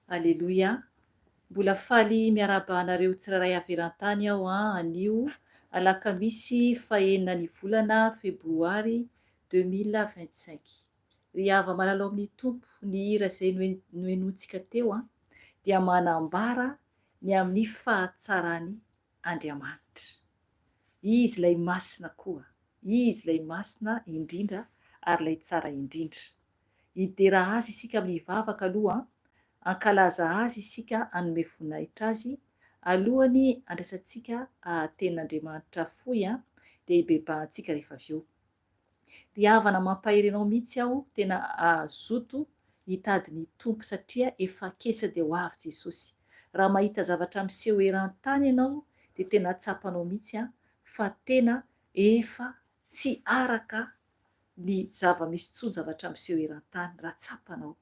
Aleloia, mbola faly miarabanareo tsiraray averan-tany aho anio alakamisy fahenina ny volana febroary 2025. Ry hava malalao amin'ny tompo ny hira izay noenontsika teo dia manambara ny amin'ny fahatsarany Andriamanitra. Izy ilay masina koa, izy ilay masina indrindra ary ilay tsara indrindra. Hidera azy isika amin'ny vavaka aloha, ankalaza azy isika, anome voninahitra azy alohany andraisantsika tenin'Andriamanitra foy dia hibebahantsika rehefa avy eo. Ry havana mampahery anao mihitsy aho tena azoto hitady ny tompo satria efa kesa dia ho avy Jesosy. Raha mahita zavatra miseho eran-tany ianao dia tena tsapanao mihitsy fa tena efa tsy araka ny zava-misy intsony zavatra miseho eran-tany raha tsapanao.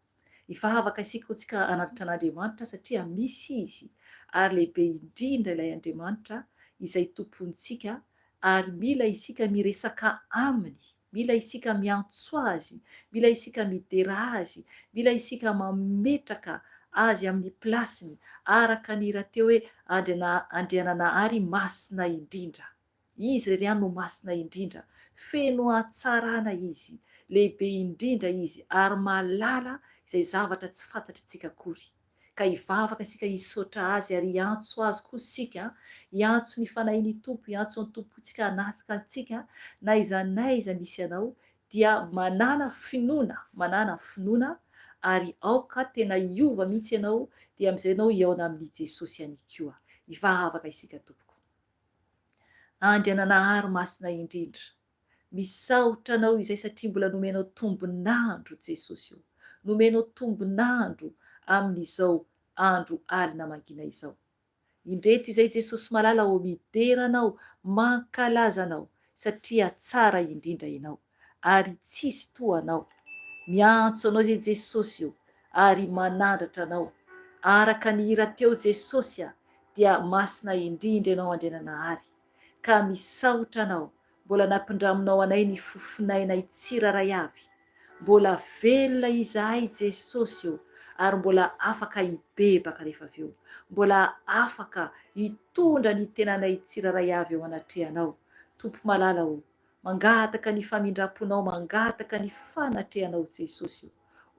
Efa afaka isika ho tsika anatitra an'Andriamanitra satria misy izy ary lehibe indrindra ilay Andriamanitra izay tompontsika ary mila isika miresaka aminy, mila isika miantso azy, mila isika midera azy, mila isika mametraka azy amin'ny plasiny araka ny rahateo hoe andrianana ary masina indrindra. Izy ry no masina indrindra, feno hatsarana izy, lehibe indrindra izy ary malala izay zavatra tsy fantatritsika akory. Ka hivavaka isika hisaotra azy ary hiantso azy koa isika, hiantso ny fanahin'ny tompo, hiantso ny tompontsika hanasika antsika na aiza misy anao dia manana finoana ary aoka tena hiova mihitsy ianao dia amin'izay ianao hiaona amin'ny Jesosy ihany koa. Hivavaka isika tompoko. Andriananahary masina indrindra, misaotra anao izay satria mbola nomenao tombonandro Jesosy io, nomenao tombonandro amin'izao andro alina mangina izao. indreto izay Jesosy malala ho mideranao, mankalazanao satria tsara indrindra ianao ary tsisy toanao. Miantso anao zay Jesosy io ary manandratra anao. Araka ny hira teo Jesosy dia masina indrindra ianao andrenanahary. Ka misaotra anao, mbola nampindraminao anay ny fofinainay tsiraray avy. Mbola velona izahay Jesosy io ary mbola afaka hibebaka rehefa avy eo. Mbola afaka hitondra ny tenanay tsiraray avy eo anatrehanao. Tompo malala ho, mangataka ny famindramponao, mangataka ny fanatrehanao Jesosy io.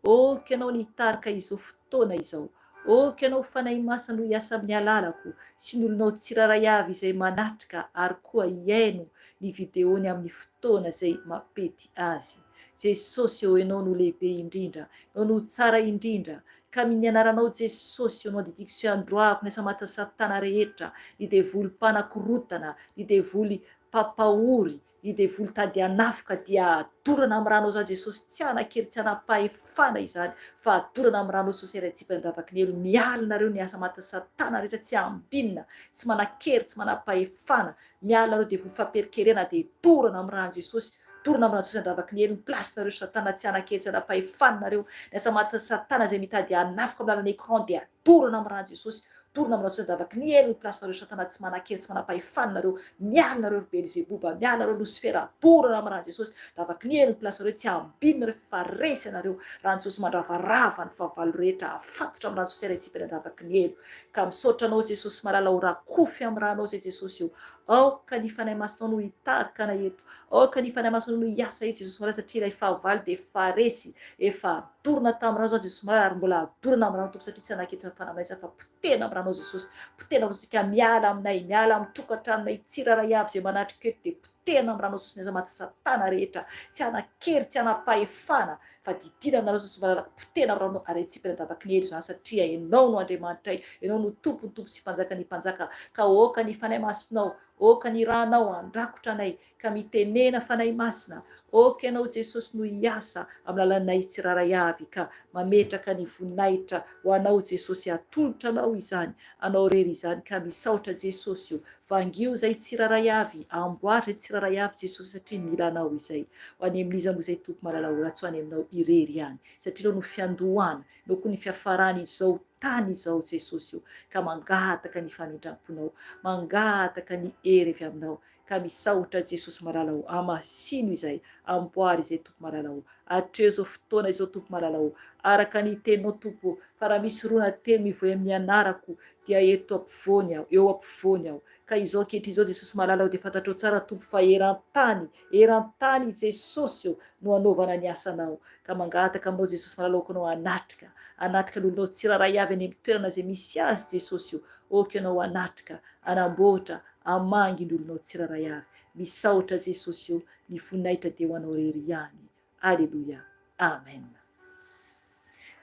Oky ianao nitarika izao fotoana izao. Oky ianao fanahy masina ho hiasa amin'ny alalako sy ny olonao tsiraray avy izay manatrika ary koa hiaino ny videony amin'ny fotoana izay mapety azy. Jesosy eo, ianao no lehibe indrindra, ianao no tsara indrindra. Ka amin'ny anaranao Jesosy eo no andidiko sy androako ny asa maty Satana rehetra, ny devoly mpanakorotana, ny devoly papahory, ny devoly tady anafika dia adorana amin'ny ranao zany Jesosy, tsy anakery tsy anapahefana izany fa adorana amin'ny ranao Jesosy raitsipany andavaky ny elo. Mialinareo ny asa maty Satana rehetra, tsy ambinina, tsy manakery, tsy manapahefana. Mialinareo devoly fampierikerena de dorana amin'ny rano Jesosy, dorana amin'ny rano Jesosy andavaky ny elo. Plasinareo Satana tsy anakery tsy anapahefanareo. Ny asa maty Satana izay mitady anafika amin'ny alalan'ny écran de adorana amin'ny rano Jesosy, dorana amin'ny rano Jesosy andavaky ny elo. Plasinareo Satana tsy manakery tsy manapahefanareo. Mialinareo Belzebuba, mialinareo Lucifera, dorana amin'ny rano Jesosy andavaky ny elo. Plasinareo tsy ambinina fa resy anareo. Rano Jesosy mandravarava ny fahavalo rehetra afatotra amin'ny rano Jesosy raitsipany andavaky ny elo. Ka misaotra anao Jesosy malala ho rakofy amin'ny ranao zay Jesosy io. Aoka ny fanahy masinao no hitarika anay eto. Aoka ny fanahy masinao no hiasa eto Jesosy malala satria ilay fahavalo de efa resy, efa adorana tamin'ny rano zao Jesosy malala ary mbola adorana amin'ny rano tompo satria tsy anakery fanamaisa fa potena amin'ny ranao Jesosy. Potena amin'ny sika miala aminay, miala amin'ny tokantranonay tsiraray avy izay manatrika eto de potena amin'ny ranao Jesosy ny aza maty Satana rehetra, tsy anakery tsy anapahefana fa didina aminareo Jesosy malala, potena amin'ny ranao araitsipany andavaky ny elo zany satria ianao no Andriamanitray, ianao no tompony tompo sy mpanjaka ny mpanjaka. Ka oka ny fanahy masinao, oka ny ranao andrakotra anay, ka mitenena fanahy masina. Oka ianao Jesosy no hiasa amin'ny lalanay tsiraray avy, ka mametraka ny voninahitra ho anao Jesosy, atolotra anao izany, anao rery izany. Ka misaotra Jesosy io, vangio zay tsiraray avy, amboary zay tsiraray avy Jesosy satria mila anao izay. Ho any amin'iza moa zay tompo malala ho, raha tsy ho any aminao irery ihany satria anao no fiandohana, anao koa ny fiafarany izao tany izao Jesosy io. Ka mangataka ny famindramponao, mangataka ny hery avy aminao. Ka misaotra Jesosy malala ho, amasino izay, amboary izay tompo malala ho. Hatreo zao fotoana izao tompo malala ho, araka ny teninao tompo, fa raha misy rona telo mivoy amin'ny anarako dia eto ampovoany aho, eo ampovoany aho. Ka izao ankehitriny izao Jesosy malala ho de fantatrao tsara tompo fa eran-tany Jesosy io no anaovana ny asanao. Ka mangataka aminao Jesosy malala ho, ka anao anatrika, anatrika lolonao tsiraray avy any amin'ny toerana izay misy azy Jesosy io. Oka ianao anatrika, anamboatra, amangy ny olonao tsiraray avy. Misaotra Jesosy io, ny voninahitra de ho anao rery ihany. Aleloia, amen.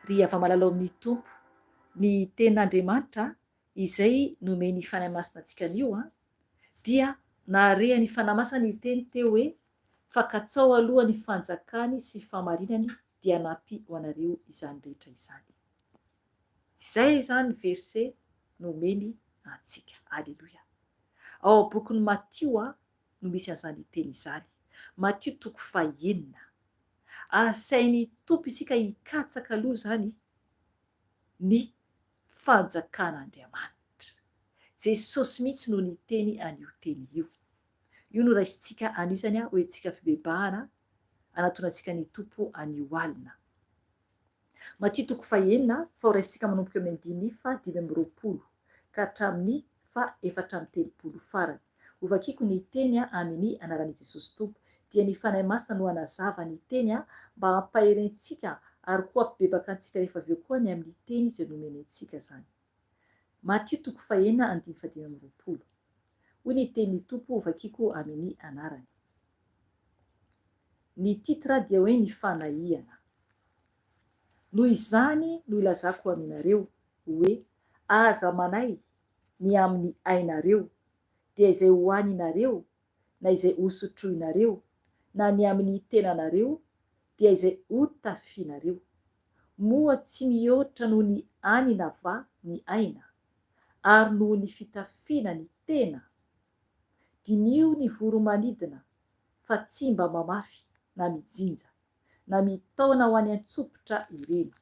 Ry ava malala amin'ny tompo, ny tenin'Andriamanitra izay nomeny ny fanahy masina antsika anio dia naharea ny fanahy masina ny teny teo hoe fakatsao aloha ny fanjakany sy famarinany dia nampy ho anareo izany rehetra izany. Izay zany verset nomeny antsika. Aleloia. Ao bokin'ny Matio no misy an'izany teny izany. Matio 9. Asainy tompo isika hikatsaka aloha zany ny fanjakan'Andriamanitra. Jesosy mihitsy no niteny an'io teny io. Io no raisintsika anio zany hoentsika fibebahana, anatonantsika ny tompo anio alina. Matio 9 fa ho raisintsika manomboka amin'ny 5:20 ka hatramin'ny 4:30 farany. Ovakiko ny teny amin'ny anaran'i Jesosy tompo dia ny fanahy masina no anazava ny teny mba hampaherentsika ary koa hampibebaka antsika rehefa avy eo koa ny amin'ny teny izay nomeny antsika zany. Matio 9:20. Hoy ny tenin'ny tompo ovakiko amin'ny anarany. Ny titra dia hoe ny fanahiana. Noho izany no ilazako aminareo hoe aza manay ny amin'ny ainareo dia izay hoaninareo na izay hosotroinareo na ny amin'ny tenanareo dia izay hotafianareo. Moa tsy mihoatra noho ny anina va ny aina. ary noho ny fitafiana ny tena dinio ny voromanidina fa tsy mba mamafy na mijinja na mitaona ho any antsopotra ireny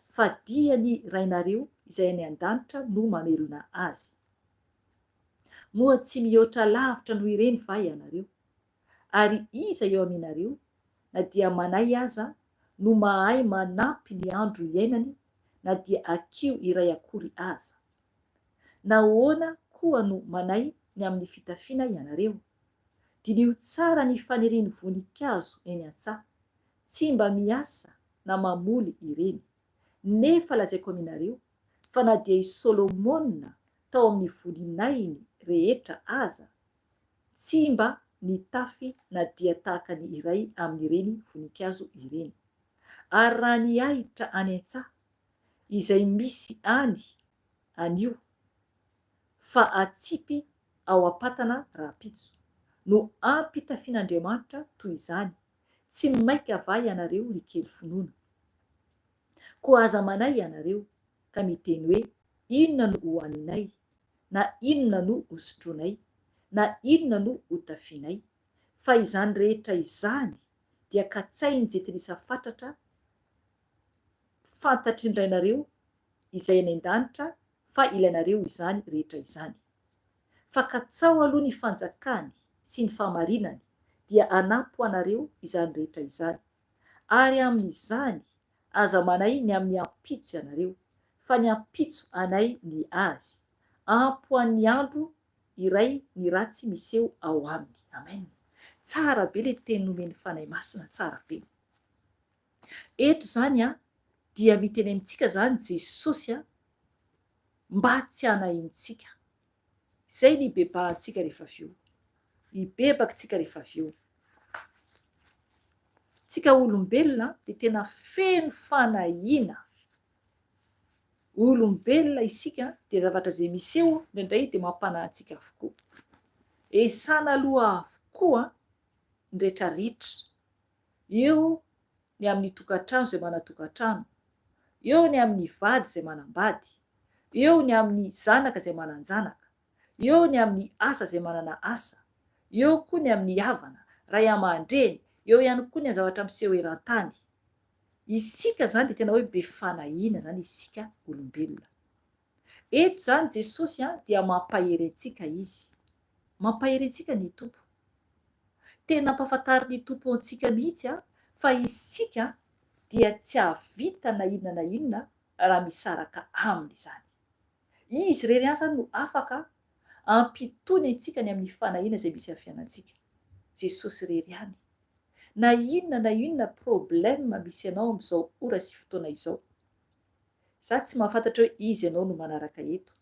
fa dia ny rainareo izay any an-danitra no mamelona azy. Moa tsy mihoatra lavitra noho ireny va ianareo? Ary iza eo aminareo na dia manay aza no mahay manampy ny andro iainany na dia akio iray akory aza? Nahoana koa no manay ny amin'ny fitafiana ianareo? Dinio tsara ny faniriany voninkazo eny an-tsaha, tsy mba miasa na mamoly ireny. Nefa lazaiko aminareo fa na dia i Solomona tao amin'ny volinainy rehetra aza, tsy mba nitafy na dia tahaka ny iray amin'ireny voninkazo ireny. Ary raha ny ahitra any an-tsaha izay misy anio fa atsipy ao am-patana rahampitso no ampitafian'Andriamanitra toy izany, tsy maika va ianareo ry kely finoana? Koa aza manay ianareo ka miteny hoe inona no hoaninay, na inona no hosotroinay, na inona no hotafianay, fa izany rehetra izany dia katsainy jetilisa fantatry indrainareo izay any an-danitra fa ilainareo izany rehetra izany. Fa katsao aloha ny fanjakany sy ny famarinany dia anampy ho anareo izany rehetra izany. Ary amin'izany aza manay ny amin'ny ampitso ianareo, fa ny ampitso anay ny azy, ampy ho an'ny andro iray ny ratsy miseho ao aminy. Amen. Tsara be le teny nomeny fanahy masina, tsara be. Eto zany dia miteny amintsika zany Jesosy mba tsy hanahintsika. Zay ny bebahantsika rehefa avy eo, hibebakantsika rehefa avy eo. Tsika olombelona dia tena feno fanahina. Olombelona isika dia zavatra zay miseho indraindray dia mampanahy antsika avokoa. Esana aloha avokoa ny rehetrarehetra, eo ny amin'ny tokantrano izay manatokantrano, eo ny amin'ny vady izay manambady, eo ny amin'ny zanaka izay mananjanaka, eo ny amin'ny asa izay manana asa, eo koa ny amin'ny havana, ray aman-dreny, eo ihany koa ny zavatra miseho eran-tany. Isika zany dia tena hoe be fanahina zany isika olombelona. Eto zany Jesosy dia mampahery antsika izy. Mampahery antsika ny Tompo. Tena ampafantary ny Tompo antsika mihitsy fa isika dia tsy havita na inona na inona raha misaraka aminy izany. Izy irery ihany no afaka ampitony antsika ny amin'ny fanahina izay misy amin'ny fiainantsika. Jesosy irery ihany. Na inona problème misy anao amin'izao ora sy fotoana izao, za tsy mahafantatra hoe izy ianao no manaraka eto,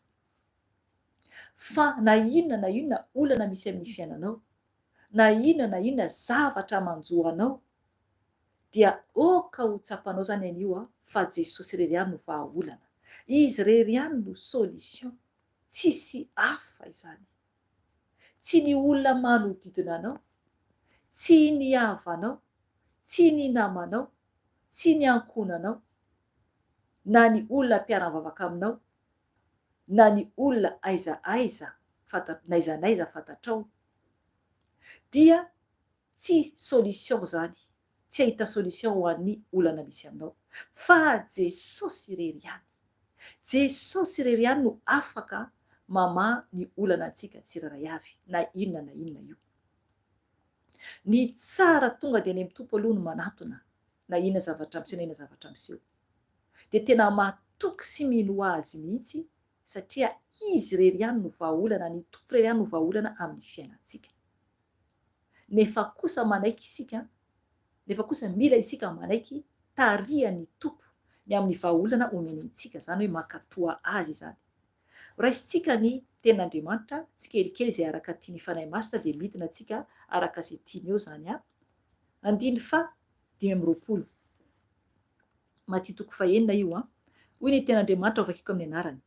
fa na inona olana misy amin'ny fiainanao, na inona zavatra manjoanao, dia oka ho tsapanao zany anio fa Jesosy irery ihany no vahaolana. Izy irery ihany no solution, tsisy hafa izany. Tsy ny olona manodidina anao, tsy ny havanao, tsy ny namanao, tsy ny ankonanao, na ny olona mpiara-mivavaka aminao, na ny olona naizanaiza fantatrao, dia tsy solution zany, tsy ahita solution ho an'ny olana misy aminao, fa Jesosy irery ihany. Jesosy irery ihany no afaka mamaha ny olana antsika tsiraray avy, na inona io. Ny tsara tonga dia any amin'ny Tompo aloha no manatona na inona zavatra miseho na inona zavatra miseho. Dia tena matoky sy mino azy mihitsy satria izy irery ihany no vahaolana, ny Tompo irery ihany no vahaolana amin'ny fiainantsika. Nefa kosa manaiky isika, nefa kosa mila isika manaiky tarihan'ny Tompo ny amin'ny vahaolana omeny antsika, zany hoe mankatoa azy izany. Raisitsika ny tenin'Andriamanitra tsikelikely izay araka tiany fanahy masina dia midina antsika araka izay tiany eo zany. 5:5 Matthieu 4:9 io hoy ny tenin'Andriamanitra vakiko amin'ny anarany.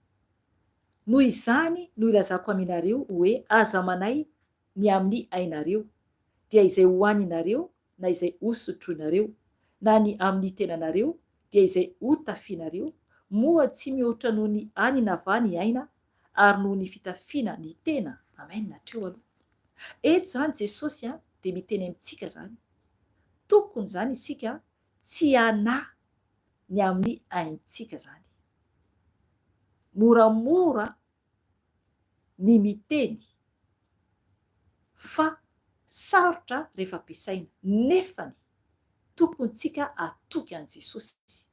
Noho izany no ilazako aminareo hoe aza manay ny amin'ny ainareo, dia izay hoaninareo na izay hosotroinareo, na ny amin'ny tenanareo dia izay hotafianareo, moa tsy mihoatra noho ny anina va ny aina, ary noho ny fitafiana ny tena. Amen. Natreo aloha eto zany Jesosy dia miteny amintsika zany tokony zany isika tsy hanahy ny amin'ny aintsika zany. Moramora ny miteny fa sarotra rehefa ampiasaina, nefany tokony tsika atoky an' Jesosy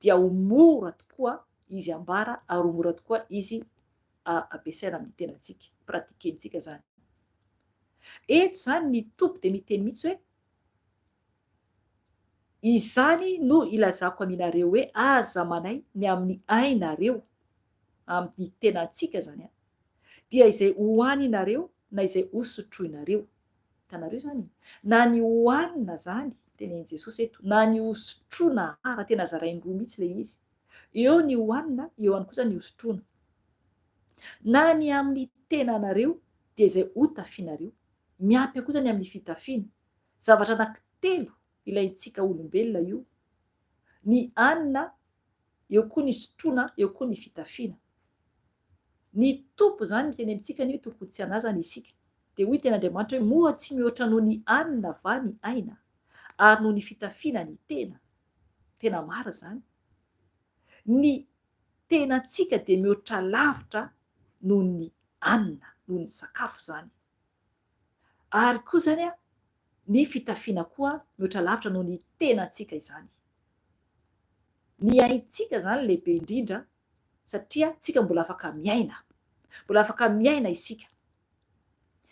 dia ho mora tokoa izy ambara ary ho mora tokoa izy ampiasaina amin'ny tenantsika, pratikentsika zany. Eto zany ny tompo de miteny mihitsy hoe izany no ilazako aminareo hoe aza manay ny amin'ny ainareo, amin'ny tenantsika zany dia izay hoaninareo na izay hosotroinareo. Hitanareo zany na ny hoanina zany tenenin Jesosy eto na ny hosotroina raha tena zaraindroa mihitsy le izy, eo ny hoanina eo any kosa ny hosotroina, na ny amin'ny tenanareo dia izay hotafianareo. Miampy kosa ny amin'ny fitafiana, zavatra anankitelo ilaintsika olombelona io, ny anina eo koa ny sotroina eo koa ny fitafiana. Ny tompo zany miteny amintsika ny hoe tokony tsy hanazana isika de hoy ten'Andriamanitra hoe moa tsy mihoatra noho ny anina va ny aina ary noho ny fitafiana ny tena. Tena mara zany, ny tenantsika de mihoatra lavitra noho ny anina, noho ny sakafo zany, ary koa zany ny fitafiana koa mihoatra lavitra noho ny tenantsika izany. Ny aintsika zany lehibe indrindra satria tsika mbola afaka miaina, mbola afaka miaina isika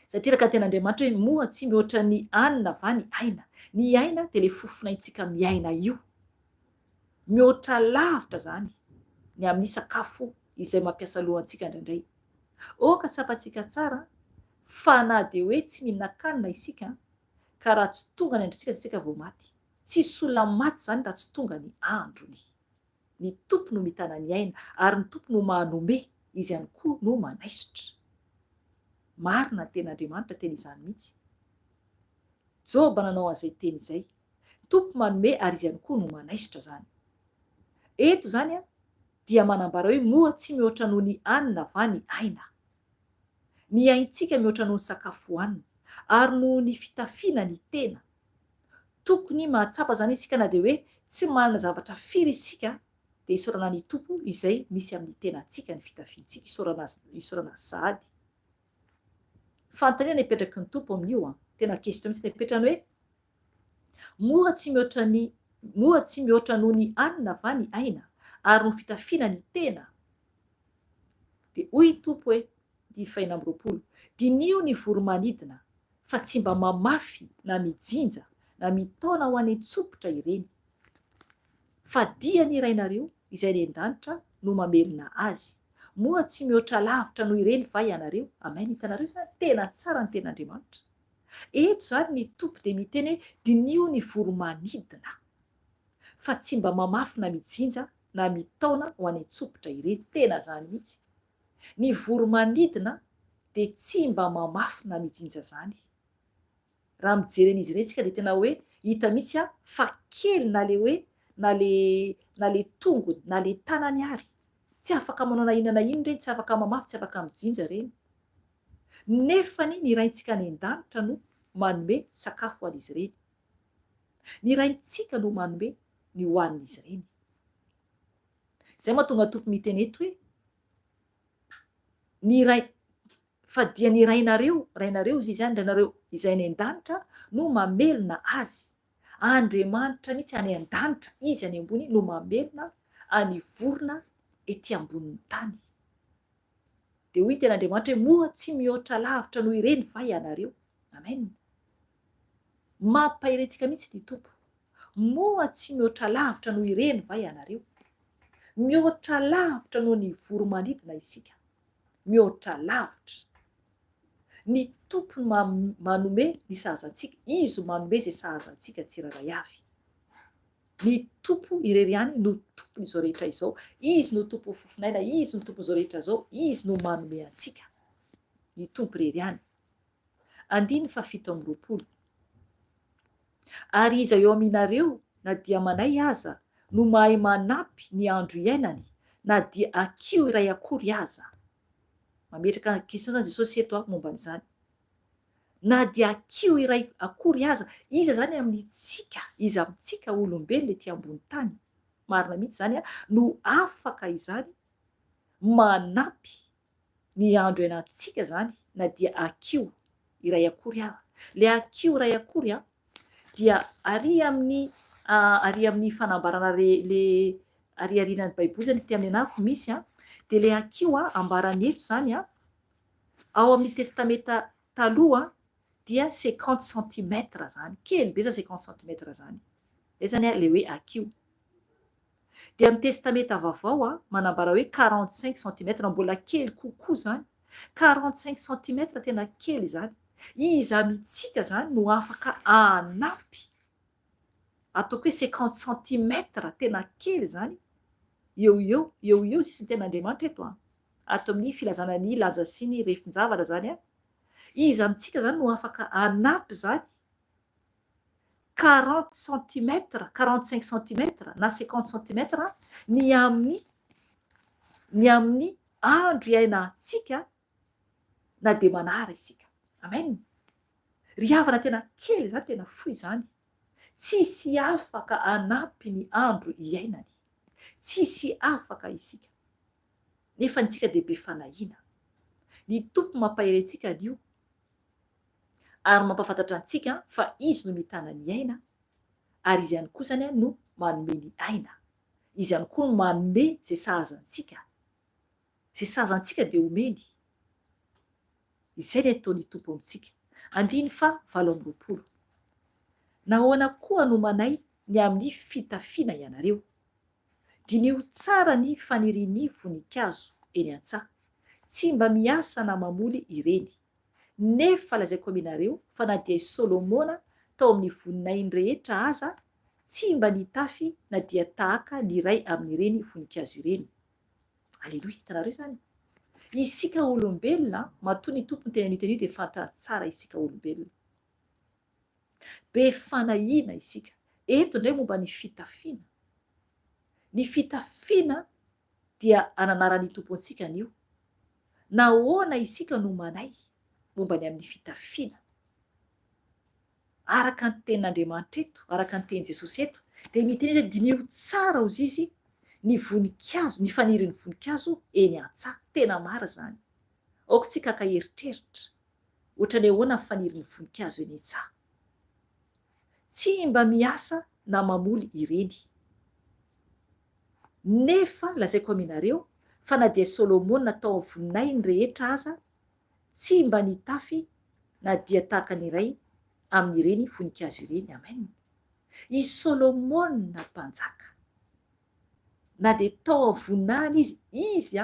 satria raka ten'Andriamanitra hoe moa tsy mihoatra ny anina va ny aina. Ny aina de le fofonaintsika miaina io, mihoatra lavitra zany ny amin'ny sakafo izay mampiasa lohantsika indraindray. Oka tsapantsika tsara fa na de hoe tsy mihinan-kanina isika ka raha tsy tonga ny androntsika de tsika vao maty. Tsisy olona maty zany raha tsy tonga ny androny. Ny tompo no mitana ny aina ary ny tompo no manome, izy ihany koa no manaisitra. Marina ny ten'Andriamanitra teny izany mihitsy. Joba nanao an'izay teny izay, tompo manome ary izy ihany koa no manaisitra zany. Eto zany dia manambara hoe moa tsy mihoatra noho ny anina va ny aina. Ny aintsika mihoatra noho ny sakafo hoanina ary noho ny fitafiana ny tena. Tokony mahatsapa zany isika na de hoe tsy manana zavatra firy isika de isaorana ny tompo izay misy amin'ny tenantsika ny fitafiantsika, isaorana sady. Fanontaniana ipetraky ny tompo amin'io tena question mihitsy nipetrany hoe moa tsy mihoatra noho ny anina va ny aina ary noho fitafiana ny tena. De hoy tompo hoe ny 1:20 dinio ny voromanidina fa tsy mba mamafy na mijinja na mitaona ho any an-tsopotra ireny, fa dia ny rainareo izay any an-danitra no mamelona azy. Moa tsy mihoatra lavitra noho ireny va ianareo. Amen. Hitanareo zany tena tsara ny ten'Andriamanitra. Eto zany ny tompo de miteny hoe dinio ny voromanidina fa tsy mba mamafy na mijinja na mitaona ho any an-tsopotra ireny. Tena zany mihitsy. Ny voromanidina de tsy mba mamafy na mijinja zany. Raha mijeren'izy ireny tsika de tena hoe hita mihitsy fa kely na le hoe na le tongony na le tanany ary tsy afaka manao na inona na inona ireny, tsy afaka mamafy, tsy afaka mijinja ireny. Nefany ny raintsika any an-danitra no manome sakafo ho an'izy ireny. Ny raintsika no manome ny hoanin'izy ireny. Zay mahatonga tompo miteny eto hoe fa dia ny rainareo izy zany, rainareo izay any an-danitra no mamelona azy. Andriamanitra mihitsy any an-danitra, izy any ambony no mamelona any vorona ety ambonin'ny tany. De hoy ten'Andriamanitra hoe moa tsy mihoatra lavitra noho ireny va ianareo. Amen. Mampahirentsika mihitsy ny tompo. Moa tsy mihoatra lavitra noho ireny va ianareo. Mihoatra lavitra noho ny voromanidina isika, mihoatra lavitra. Ny tompo manome ny sahazantsika, izy manome zay sahazantsika tsiraray avy. Ny tompo irery ihany no tompon'izao rehetra izao, izy no tompo fofinaina, izy no tompon'izao rehetra izao, izy no manome antsika. Ny tompo irery ihany. 20 Ary iza eo aminareo na dia manay aza no mahay manampy ny andro iainany, na dia akio iray akory aza. mametraka question zany Jesosy eto momba an'izany. Na dia kio iray akory aza, iza zany amintsika, izy amintsika olombelona ety ambony tany, marina mihitsy zany no afaka izany manampy ny andro ianantsika zany, na dia akio iray akory aza. Le akio iray akory dia ary amin'ny fanambarana le ariarianan'ny baiboly zany ity amin'ny anako misy de le akio ambarany eto zany ao amin'ny testamenta taloha dia 50 centimètres zany, kely be zany 50 centimètres zany. Zay zany le hoe akio. De amin'ny testamenta vaovao manambara hoe 45 centimètres, mbola kely kokoa zany. 45 centimètres tena kely zany. Izy amintsika zany no afaka anampy. Ataoko hoe 50 centimètres tena kely zany. Eo sisiny ten'Andriamanitra eto ato amin'ny filazana ny lanja sy ny refin-javatra zany izy amintsika zany no afaka anampy zany 40 centimètres, 45 centimètres na 50 centimètres ny amin'ny andro iainantsika na de manara isika. Amen. Ry havana tena kely zany, tena fohy zany. Tsisy afaka anampy ny andro iainany. Tsisy afaka isika. Nefa antsika de be fanahina. Ny tompo mampahery antsika an'io ary mampafantatra antsika fa izy no mitana ny aina ary izy ihany koa zany no manome ny aina. Izy ihany koa no manome zay sahaza antsika. Zay sahaza antsika de omeny. Izay ny ataon'ny tompo amintsika. 7:20. Nahoana koa no manay ny amin'ny fitafiana ianareo? Dinio tsara ny fanirian'ny voninkazo eny an-tsaha. Tsy mba miasa na mamoly ireny. Nefa lazaiko aminareo fa na dia Solomona tao amin'ny voninainy rehetra aza tsy mba nitafy na dia tahaka ny iray amin'ireny voninkazo ireny. Aleloia, hitanareo zany. Isika olombelona, matoa ny tompo ny tenan'io teny io de fantany tsara isika olombelona. Be fanahina isika. Eto indray momba ny fitafiana. Ny fitafiana dia ananaran'ny tompo antsika an'io. Nahoana isika no manay momba ny amin'ny fitafiana? Araka ny tenin'Andriamanitra eto, araka ny tenin' Jesosy eto, de miteny hoe dinio tsara hozy izy ny voninkazo, ny fanirin'ny voninkazo eny an-tsaha. Tena mara zany. Aoka tsika akaeritreritra. Ohatrany ahoana ny fanirin'ny voninkazo eny an-tsaha. Tsy mba miasa na mamoly ireny. Nefa lazaiko aminareo fa na dia Solomona tao amin'ny voninainy rehetra aza tsy mba nitafy na dia tahaka ny iray amin'ireny voninkazo ireny. Amen. I Solomona mpanjaka, na de tao amin'ny voninahiny izy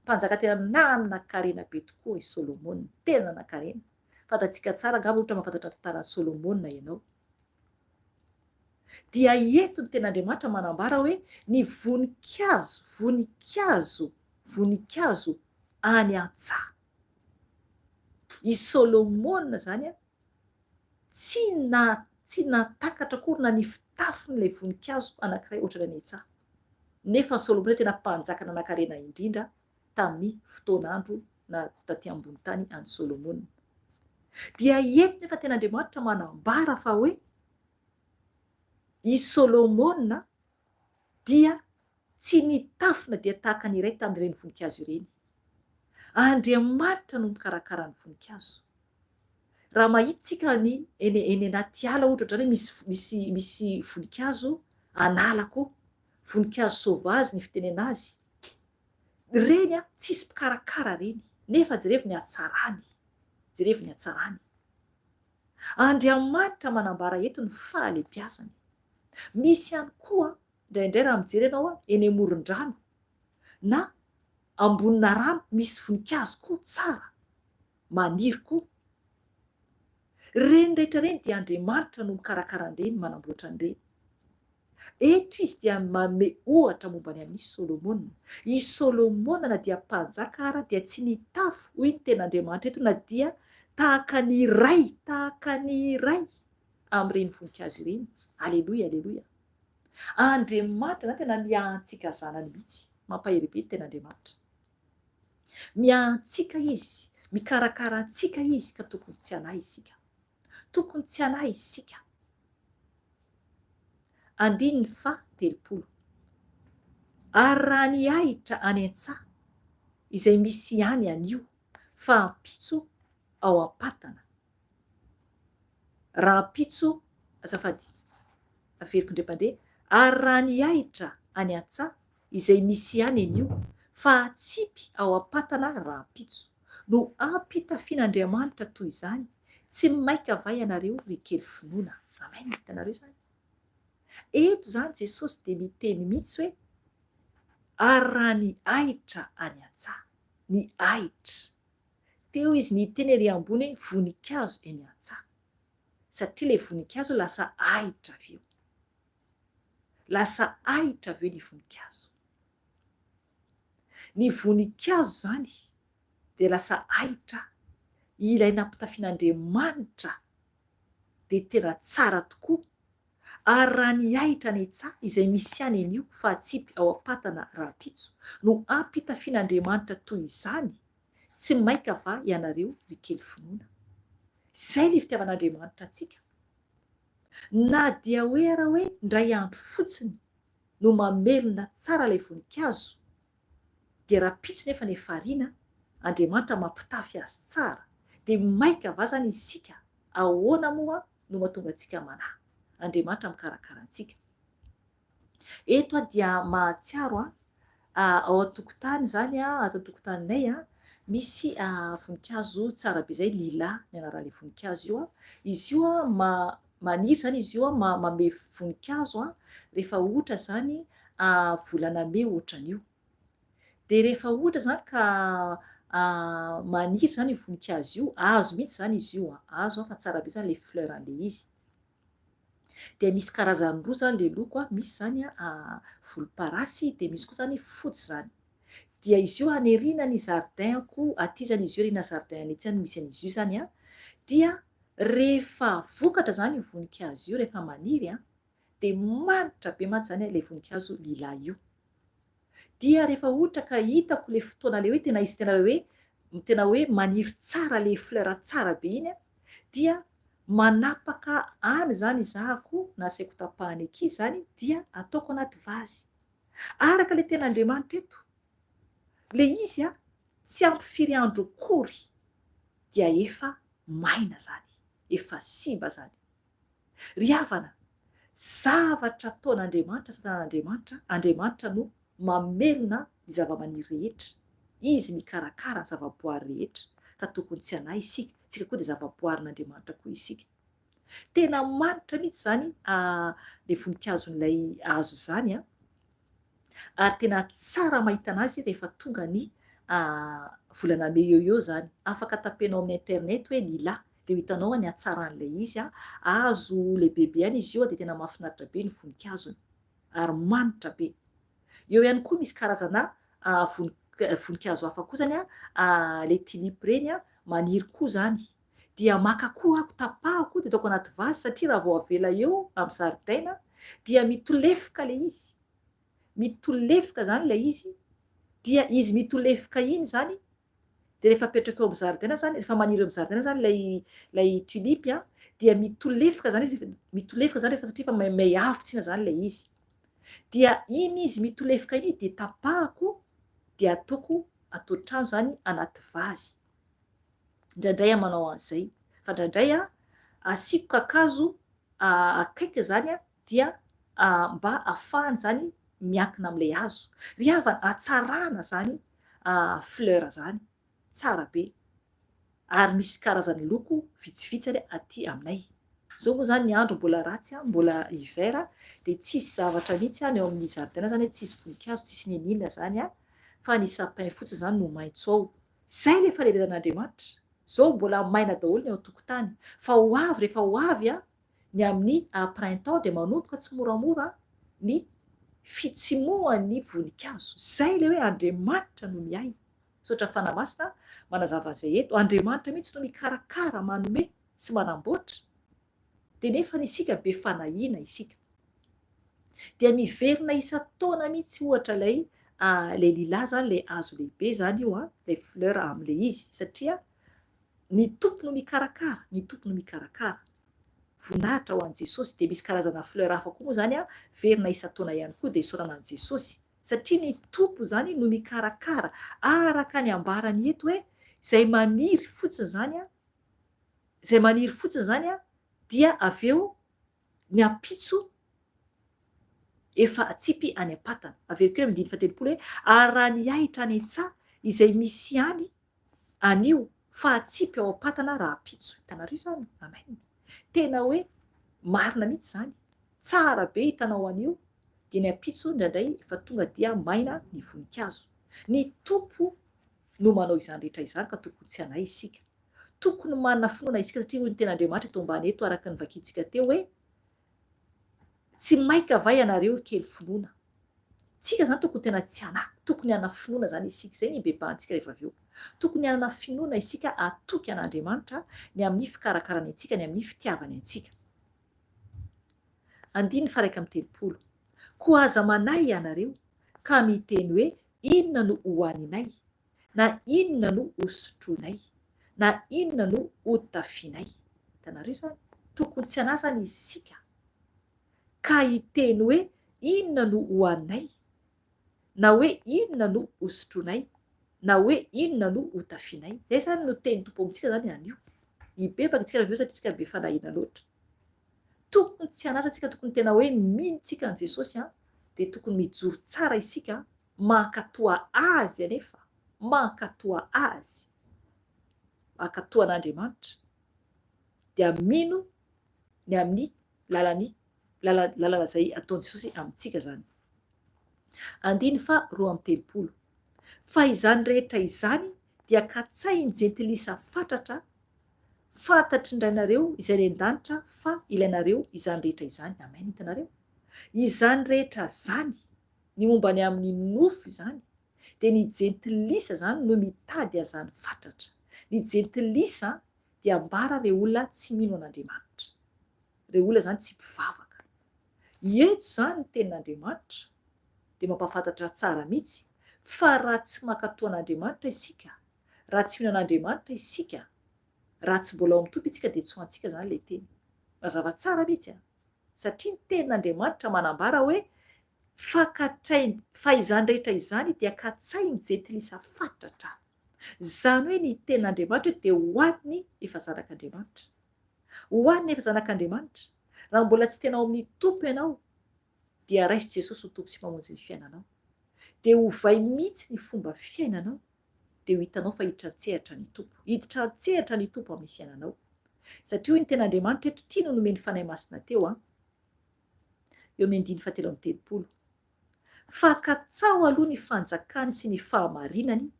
mpanjaka tena nanan-karena be tokoa i Solomona, tena nanan-karena. Fantatsika tsara angamba ohatra mahafantatra tantaran'i Solomona ianao. Dia eto ny ten'Andriamanitra manambara hoe ny voninkazo any an-tsaha. I Solomona zany tsy natakatra akory na ny fitafin'ilay voninkazo anankiray ohatrany any an-tsaha. Nefa Solomona tena mpanjaka nanan-karena indrindra tamin'ny fotoan'andro na taty ambony tany any Solomona. Dia eto nefa ten'Andriamanitra manambara fa hoe i Solomona dia tsy nitafy na dia tahaka ny iray tamin'ireny voninkazo ireny. Andriamanitra no mikarakara ny voninkazo. Raha mahitsika ny eny anaty ala ohatra hoe misy voninkazo analako, voninkazo sauvage ny fitenena azy. Reny tsisy mpikarakara reny. Nefa jerevy ny hatsarany. Jerevy ny hatsarany. Andriamanitra manambara eto ny fahalebiazany. Misy ihany koa indraindray raha mijery ianao eny amoron-drano na ambonina rano misy voninkazo koa tsara, maniry koa. Reny rehetra reny dia Andriamanitra no mikarakara an'ireny, manamboatra an'ireny. Eto izy dia manome ohatra momba ny an'i Solomona. I Solomona na dia mpanjaka ara dia tsy nitafy hoy ny ten'Andriamanitra eto na dia tahaka ny iray amin'ireny voninkazo ireny. Aleloia, aleloia. Andriamanitra zany tena niahantsika zanany mihitsy. Mampahery be ny ten'Andriamanitra. miantsika izy, mikarakara antsika izy ka tokony tsy anahy isika, tokony tsy anahy isika. Andininy fa telopolo. Ary raha ny ahitra any an-tsaha izay misy any anio fa ampitso ao am-patana. Raha ampitso, azafady, averiko indray mandeha. Ary raha ny ahitra any an-tsaha izay misy any anio fa atsipy ao am-patana raha ampitso, no ampitafian'Andriamanitra toy izany, tsy maika va ianareo ry kely finoana. Amen. Hitanareo zany. Eto zany Jesosy de miteny mihitsy hoe ary raha ny ahitra any an-tsaha, ny ahitra. Teo izy niteny ery ambony hoe voninkazo eny an-tsaha, satria le voninkazo lasa ahitra avy eo. Lasa ahitra avy eo ny voninkazo. Ny voninkazo zany de lasa ahitra, ilaina ampitafian'Andriamanitra de tena tsara tokoa. Ary raha ny ahitra any an-tsaha izay misy any anio fa atsipy ao am-patana raha ampitso, no ampitafian'Andriamanitra toy izany, tsy maika va ianareo ry kely finoana. Zay le fitiavan'Andriamanitra antsika. Na dia hoe raha hoe ndray andro fotsiny no mamelona tsara ilay voninkazo, dia raha pitso nefa ny fariana, Andriamanitra mampitafy azy tsara, de maika va zany isika? Ahoana moa no mahatonga antsika manahy? Andriamanitra mikarakara antsika. Eto dia mahatsiaro ao an-tokotany zany, ato an-tokotaninay misy voninkazo tsara be zay, lila ny anaran'ilay voninkazo io. Izy io maniry zany izy io mame voninkazo rehefa ohatra zany volana May ohatran'io. De rehefa ohatra zany ka maniry zany io voninkazo io, azo mihitsy zany izy io, azo fa tsara be zany le fleur an'le izy. De misy karazany roa zany le loko, misy zany volomparasy, de misy koa zany fotsy zany. Dia izy io aneriana ny zaridainko, aty zany izy io rina zaridain any ety misy an'izy io zany dia rehefa vokatra zany io voninkazo io, rehefa maniry de manitra be mantsy zany le voninkazo lila io. Dia rehefa ohatra ka hitako le fotoana le hoe tena izy tena hoe maniry tsara le fleur tsara be iny, dia manapaka any zany izahako, na asaiko tapahany ankizy zany, dia ataoko anaty vazy. Araka le ten'Andriamanitra eto, le izy tsy ampifiry andro akory dia efa maina zany, efa simba zany. Ry havana, zavatra ataon'Andriamanitra, sy tanàn'Andriamanitra, Andriamanitra no mamelona ny zava-maniry rehetra. Izy mikarakara ny zavaboary rehetra, ka tokony tsy anahy isika, isika koa de zavaboarin'Andriamanitra koa isika. Tena manitra mihitsy zany le voninkazon'ilay hazo zany ary tena tsara mahita anazy rehefa tonga ny volana May eo zany. Afaka tapenao amin'ny internet hoe lila, de hitanao ny hatsaran'ilay izy. Hazo lehibehibe any izy io, de tena mahafinaritra be ny voninkazony ary manitra be. Eo ihany koa misy karazana voninkazo hafa koa zany le tulipe reny maniry koa zany. Dia maka koa tapahako de ataoko anaty vazy, satria raha vao avela eo amin'ny zaridaina dia mitolefika le izy. Mitolefika zany le izy, dia izy mitolefika iny zany de rehefa apetraka eo amin'ny zaridaina zany, rehefa maniry eo amin'ny zaridaina zany lay tulipe dia mitolefika zany izy, mitolefika zany rehefa satria efa may avotsina zany le izy. Dia iny izy mitolefika iny de tapahako de ataoko atao trano zany anaty vazy. Indraindray manao an'izay, fa indraindray asiko kakazo akaiky zany dia mba ahafahany zany miankina amin'ilay hazo. Ry havana, hatsarana zany fleur zany, tsara be. Ary misy karazany loko vitsivitsy aty aminay. Zao moa zany ny andro mbola ratsy, mbola hiver, de tsisy zavatra mihitsy ny eo amin'ny zaridaina zany, tsisy voninkazo, tsisy ninona zany fa ny sapin fotsiny zany no maitso ao. Zay le fahalebiazan'Andriamanitra. Zao mbola maina daholo ny ao an-tokotany, fa ho avy rehefa ho avy ny amin'ny printemps de manomboka tsy moramora ny fitsimoan'ny voninkazo. Zay le hoe Andriamanitra no miay. Misaotra fanamasina manazava an'izay eto. Andriamanitra mihitsy no mikarakara, manome sy manamboatra. De nefa isika be fanahiana isika. Dia miverina isan-taona mihitsy ohatra ilay le lilahy zany le hazo lehibe zany io le fleur am'le izy satria ny tompo no mikarakara, ny tompo no mikarakara. Voninahitra ho an'i Jesosy de misy karazana fleur hafa koa moa zany verina isan-taona ihany koa de isaorana an' Jesosy satria ny tompo zany no mikarakara araka ny ambarany eto hoe zay maniry fotsiny zany dia avy eo miampitso efa tsipy any am-patana. Avy eo koa amin'ny 7 hoe ary raha ny ahitra any an-tsaha izay misy any anio fa atsipy ao am-patana raha pitso. Hitanareo zany? Amen. Tena hoe marina mihitsy zany. Tsara be hitanao anio de ny ampitso indraindray efa tonga dia maina ny voninkazo. Ny tompo no manao izany rehetra izany ka tokony tsy hanay isika. Tokony manana finoana isika satria hoy ny ten'Andriamanitra eto ambany eto araka ny vakintsika teo hoe tsy maika va ianareo kely finoana. Tsika zany tokony tena tsy hanahy, tokony hanana finoana zany isika. Zay ny ibebahantsika rehefa avy eo. Tokony hanana finoana isika atoky an'Andriamanitra ny amin'ny fikarakarany antsika, ny amin'ny fitiavany antsika. 9:30 Koa aza manahy ianareo ka miteny hoe inona no hohaninay, na inona no hosotroinay, na inona no hotafianay. Hitanareo zany? Tokony tsy hanahy zany isika ka hiteny hoe inona no hohaninay, na hoe inona no hosotroinay, na hoe inona no hotafianay. Zay zany no teny tompo amintsika zany anio. Hibebaka isika avy eo satria tsika be fanahina loatra. Tokony tsy hanahy tsika, tokony tena hoe mino tsika an' Jesosy de tokony mijoro tsara isika mankatoa azy anefa, mankatoa azy, mankatoa an'Andriamanitra dia mino ny amin'ny lalana zay ataon'i Jesosy amintsika zany. 9:30 Fa izany rehetra izany dia katsahin'ny jentilisa fatratra, fantatry indrainareo izay any an-danitra fa ilainareo izany rehetra izany. Amen. Hitanareo? Izany rehetra zany, ny momba ny amin'ny nofo izany, de ny jentilisa zany no mitady an'izany fatratra. Ny jentilisa dia ambara reo olona tsy mino an'Andriamanitra. Reo olona zany tsy mpivavaka. Eto zany ny tenin'Andriamanitra de mampafantatra tsara mihitsy fa raha tsy mankatoa an'Andriamanitra isika, raha tsy mino an'Andriamanitra isika, raha tsy mbola ao amin'ny tompo isika de tsy ho antsika zany le teny. Mazava tsara mihitsy satria ny tenin'Andriamanitra manambara hoe fa izany rehetra izany dia katsahin'ny jentilisa fatratra. Zany hoe ny tenin'Andriamanitra de ho an'ny efa zanak'Andriamanitra. Ho an'ny efa zanak'Andriamanitra. Raha mbola tsy tena ao amin'ny tompo ianao dia raiso Jesosy ho tompo sy mamonjy ny fiainanao. De ovay mihitsy ny fomba fiainanao de ho hitanao fa hiditra an-tsehatra ny tompo. Hiditra an-tsehatra ny tompo amin'ny fiainanao. Satria hoy ny ten'Andriamanitra eto tia no nomeny fanahy masina teo eo amin'ny 9:30 Fa katsao aloha ny fanjakany sy ny fahamarinany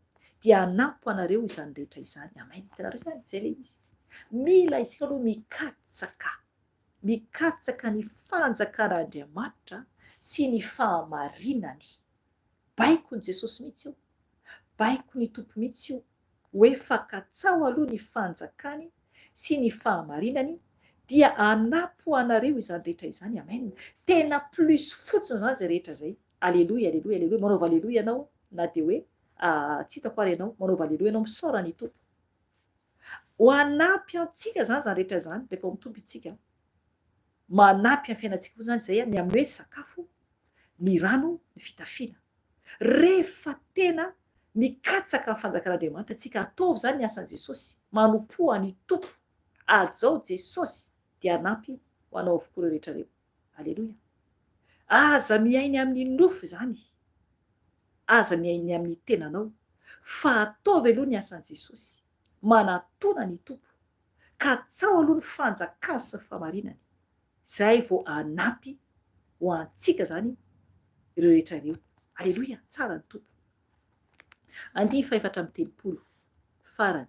dia hanampy anareo izany rehetra izany. Amen. Hitanareo zany? Zay le izy. Mila isika aloha mikatsaka ny fanjakan'Andriamanitra sy ny fahamarinany. Baikony Jesosy mihitsy io, baiko ny tompo mihitsy io hoe fakatsao aloha ny fanjakany sy ny fahamarinany dia hanampy ho anareo izany rehetra izany. Amen. Tena plus fotsiny zany zay rehetra zay. Aleloia, aleloia, aleloia. Manaova aleloia ianao na de hoe tsy hitako ary ianao manaova aleloia ianao misaora ny tompo. Ho hanampy antsika zany zany rehetra zany rehefa ao amin'ny tompo isika. Manampy amin'ny fiainantsika koa zany zay ny amin'ny hoe sakafo, ny rano, ny fitafiana. Rehefa tena mikatsaka amin'ny fanjakan'Andriamanitra tsika, ataovy zany ny asan'i Jesosy, manompo ny tompo, ajao Jesosy dia hanampy ho anao avokoa ireo rehetra reo. Aleloia. Aza miainy amin'ny nofo zany, aza miainy amin'ny tenanao, fa ataovy aloha ny asan'i Jesosy, manatona ny tompo, katsao aloha ny fanjakany sy ny fahamarinany. Zay vao hanampy ho antsika zany ireo rehetra reo. Aleloia, tsara ny tompo. 9:30 farany.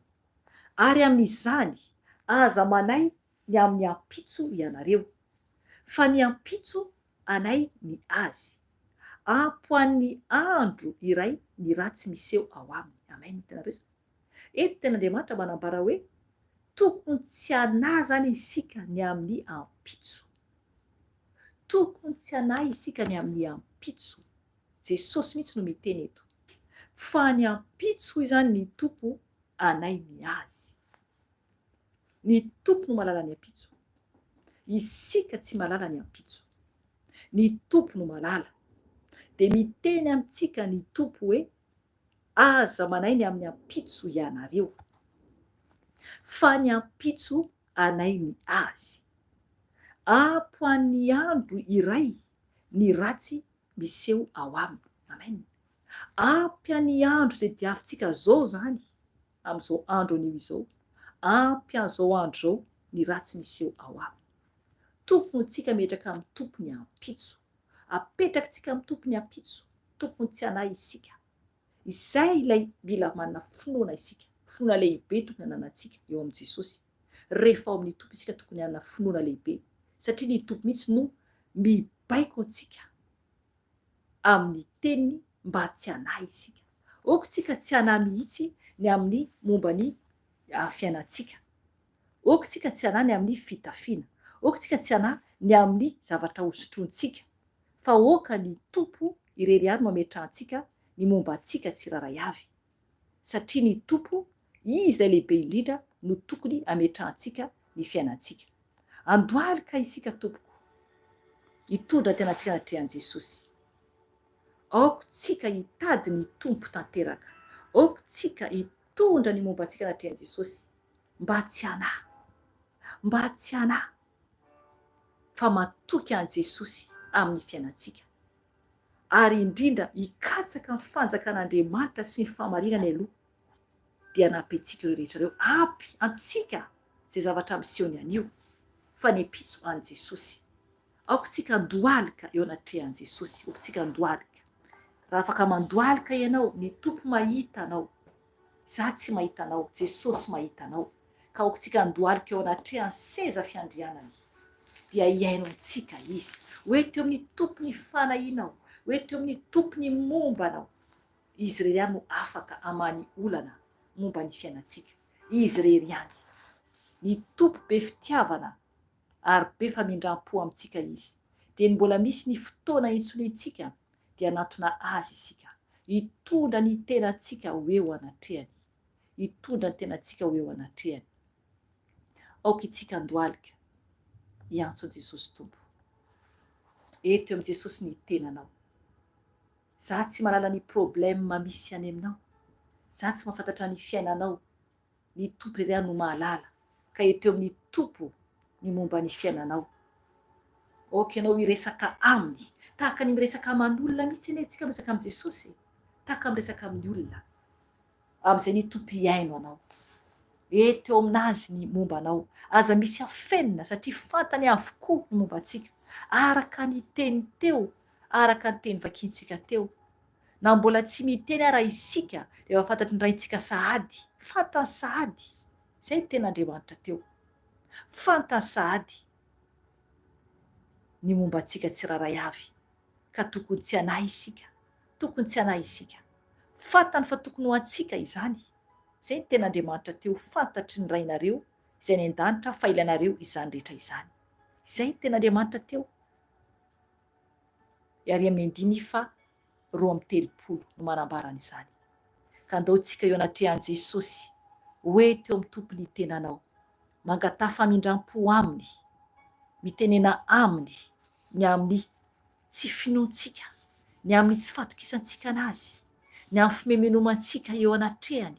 Ary amin'izany aza manahy ny amin'ny ampitso ianareo, fa ny ampitso anay ny azy. Ampy an'ny andro iray ny ratsy miseho ao aminy. Amen. Hitanareo zany? Eto ten'Andriamanitra manambara hoe tokony tsy hanahy zany isika ny amin'ny ampitso. Tokony tsy hanahy isika ny amin'ny ampitso. Jesosy mihitsy no miteny eto fa ny ampitso izany ny tompo anay ny azy. Ny tompo no malala ny ampitso, isika tsy malala ny ampitso. Ny tompo no malala, de miteny amintsika ny tompo hoe aza manainy amin'ny ampitso ianareo, fa ny ampitso anay ny azy. Ampoan'ny andro iray ny ratsy miseho ao aminy. Amen. Ampy an'ny andro zay diavintsika zao zany, am'izao andro anio izao, ampy an'izao andro zao ny ratsy miseho ao aminy. Tokony tsika metraka amin'ny tompony ampitso, apetrakintsika amin'ny tompony ampitso, tokony tsy anay isika. Izay ilay mila manana finoana isika, finoana lehibe tokony ananantsika eo amin'i Jesosy. Rehefa ao amin'ny tompo isika tokony hanana finoana lehibe, satria ny tompo mihitsy no mibaiko antsika amin'ny teniny mba tsy hanay isika. Oko tsika tsy hanay mihitsy ny amin'ny mombany fiainantsika. Oko tsika tsy hanay ny amin'ny fitafiana. Oko tsika tsy hanay ny amin'ny zavatra hosotroantsika. Fa oka ny tompo irery ihany mametrahantsika ny momba antsika tsiraray avy. Satria ny tompo, izy lehibe indrindra no tokony ametrahantsika ny fiainantsika. Andohalika isika tompoko, hitondra tenantsika anatrehan'i Jesosy. Aoko tsika hitady ny tompo tanteraka. Aoko tsika hitondra ny momba antsika anatrehan'i Jesosy. Mba tsy hanay, mba tsy hanay, fa matoky an'i Jesosy amin'ny fiainantsika. Ary indrindra hikatsaka ny fanjakan'Andriamanitra sy ny fahamarinany aloha, dia hanampy antsika ireo rehetra ireo. Ampy antsika zay zavatra misehony anio, fa ny ampitso an'i Jesosy. Aoko tsika andohalika eo anatrehan'i Jesosy. Aoko tsika andohalika. Raha afaka mandohalika ianao, ny tompo mahita anao. Za tsy mahita anao, Jesosy mahita anao. Ka aoko tsika andohalika eo anatrehan'ny seza fiandrianany. Dia iaino antsika izy. Hoeto amin'ny tompony fanahinao, hoeto amin'ny tompony momba anao. Izy rery ihany no afaka amany olana momba ny fiainantsika. Izy rery ihany. Ny tompo be fitiavana ary be famindram-po amintsika izy. Dia mbola misy ny fotoana hitsonitsika, dia anatona azy isika. Hitondra ny tenantsika ho eo anatrehany. Hitondra ny tenantsika ho eo anatrehany. Aoka itsika andohalika hiantso Jesosy tompo. Eto amin'i Jesosy ny tenanao. Za tsy malala ny problème misy any aminao. Za tsy mahafantatra ny fiainanao. Ny tompo irery ihany no mahalala. Ka eto amin'ny tompo ny momba ny fiainanao. Aoka ianao hiresaka aminy. Tahaka ny miresaka amin'olona mihitsy anie tsika miresaka amin'i Jesosy. Tahaka miresaka amin'ny olona. Amin'izay ny tompo iaino anao. Eto eo aminazy ny momba anao. Aza misy afenina satria fantany avokoa ny momba antsika. Araka ny teny teo, araka ny teny vakintsika teo. Na mbola tsy miteny raha isika, dia efa fantatry ny raintsika sahady. Fantany sahady. Izay ten'Andriamanitra teo. Fantany sahady ny momba antsika tsiraray avy. Ka tokony tsy hanay isika. Tokony tsy hanay isika. Fantany fa tokony ho antsika izany. Izay ten'Andriamanitra teo. Fantatry ny rainareo izay ny an-danitra fa ilainareo izany rehetra izany. Izay ten'Andriamanitra teo. Ary amin'ny 5:20 no manambarana izany. Ka andao tsika eo anatrehan'i Jesosy. Hoeto eo amin'ny tompony tenanao. Mangatà famindram-po aminy. Mitenena aminy. Ny amin'ny tsy finoantsika. Ny amin'ny tsy fahatokisantsika anazy. Ny amin'ny fimemenomantsika eo anatrehany.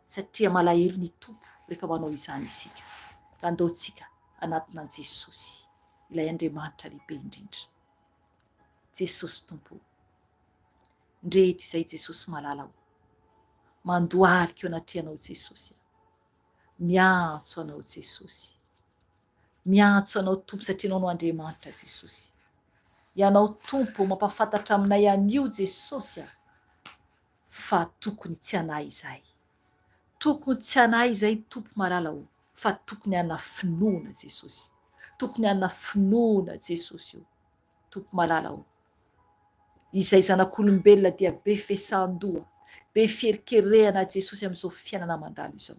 Satria malahelo ny tompo rehefa manao izany isika. Ka andao tsika anatin'i Jesosy. Ilay Andriamanitra lehibe indrindra. Jesosy tompo. Ndreto izay Jesosy malala ao. Mandohalika eo anatrehanao Jesosy. Miantso anao Jesosy. Miantso anao tompo satria anao no Andriamanitra Jesosy. Ianao tompo mampafantatra aminay anio Jesosy fa tokony tsy hanay izay. Tokony tsy hanay izay tompo malala ao. Fa tokony hanana finoana Jesosy. Tokony hanana finoana Jesosy io. Tompo malala ao. Izay zanak'olombelona dia be fiasan-doha, be fieritkerehana Jesosy amin'izao fiainana mandalo izao.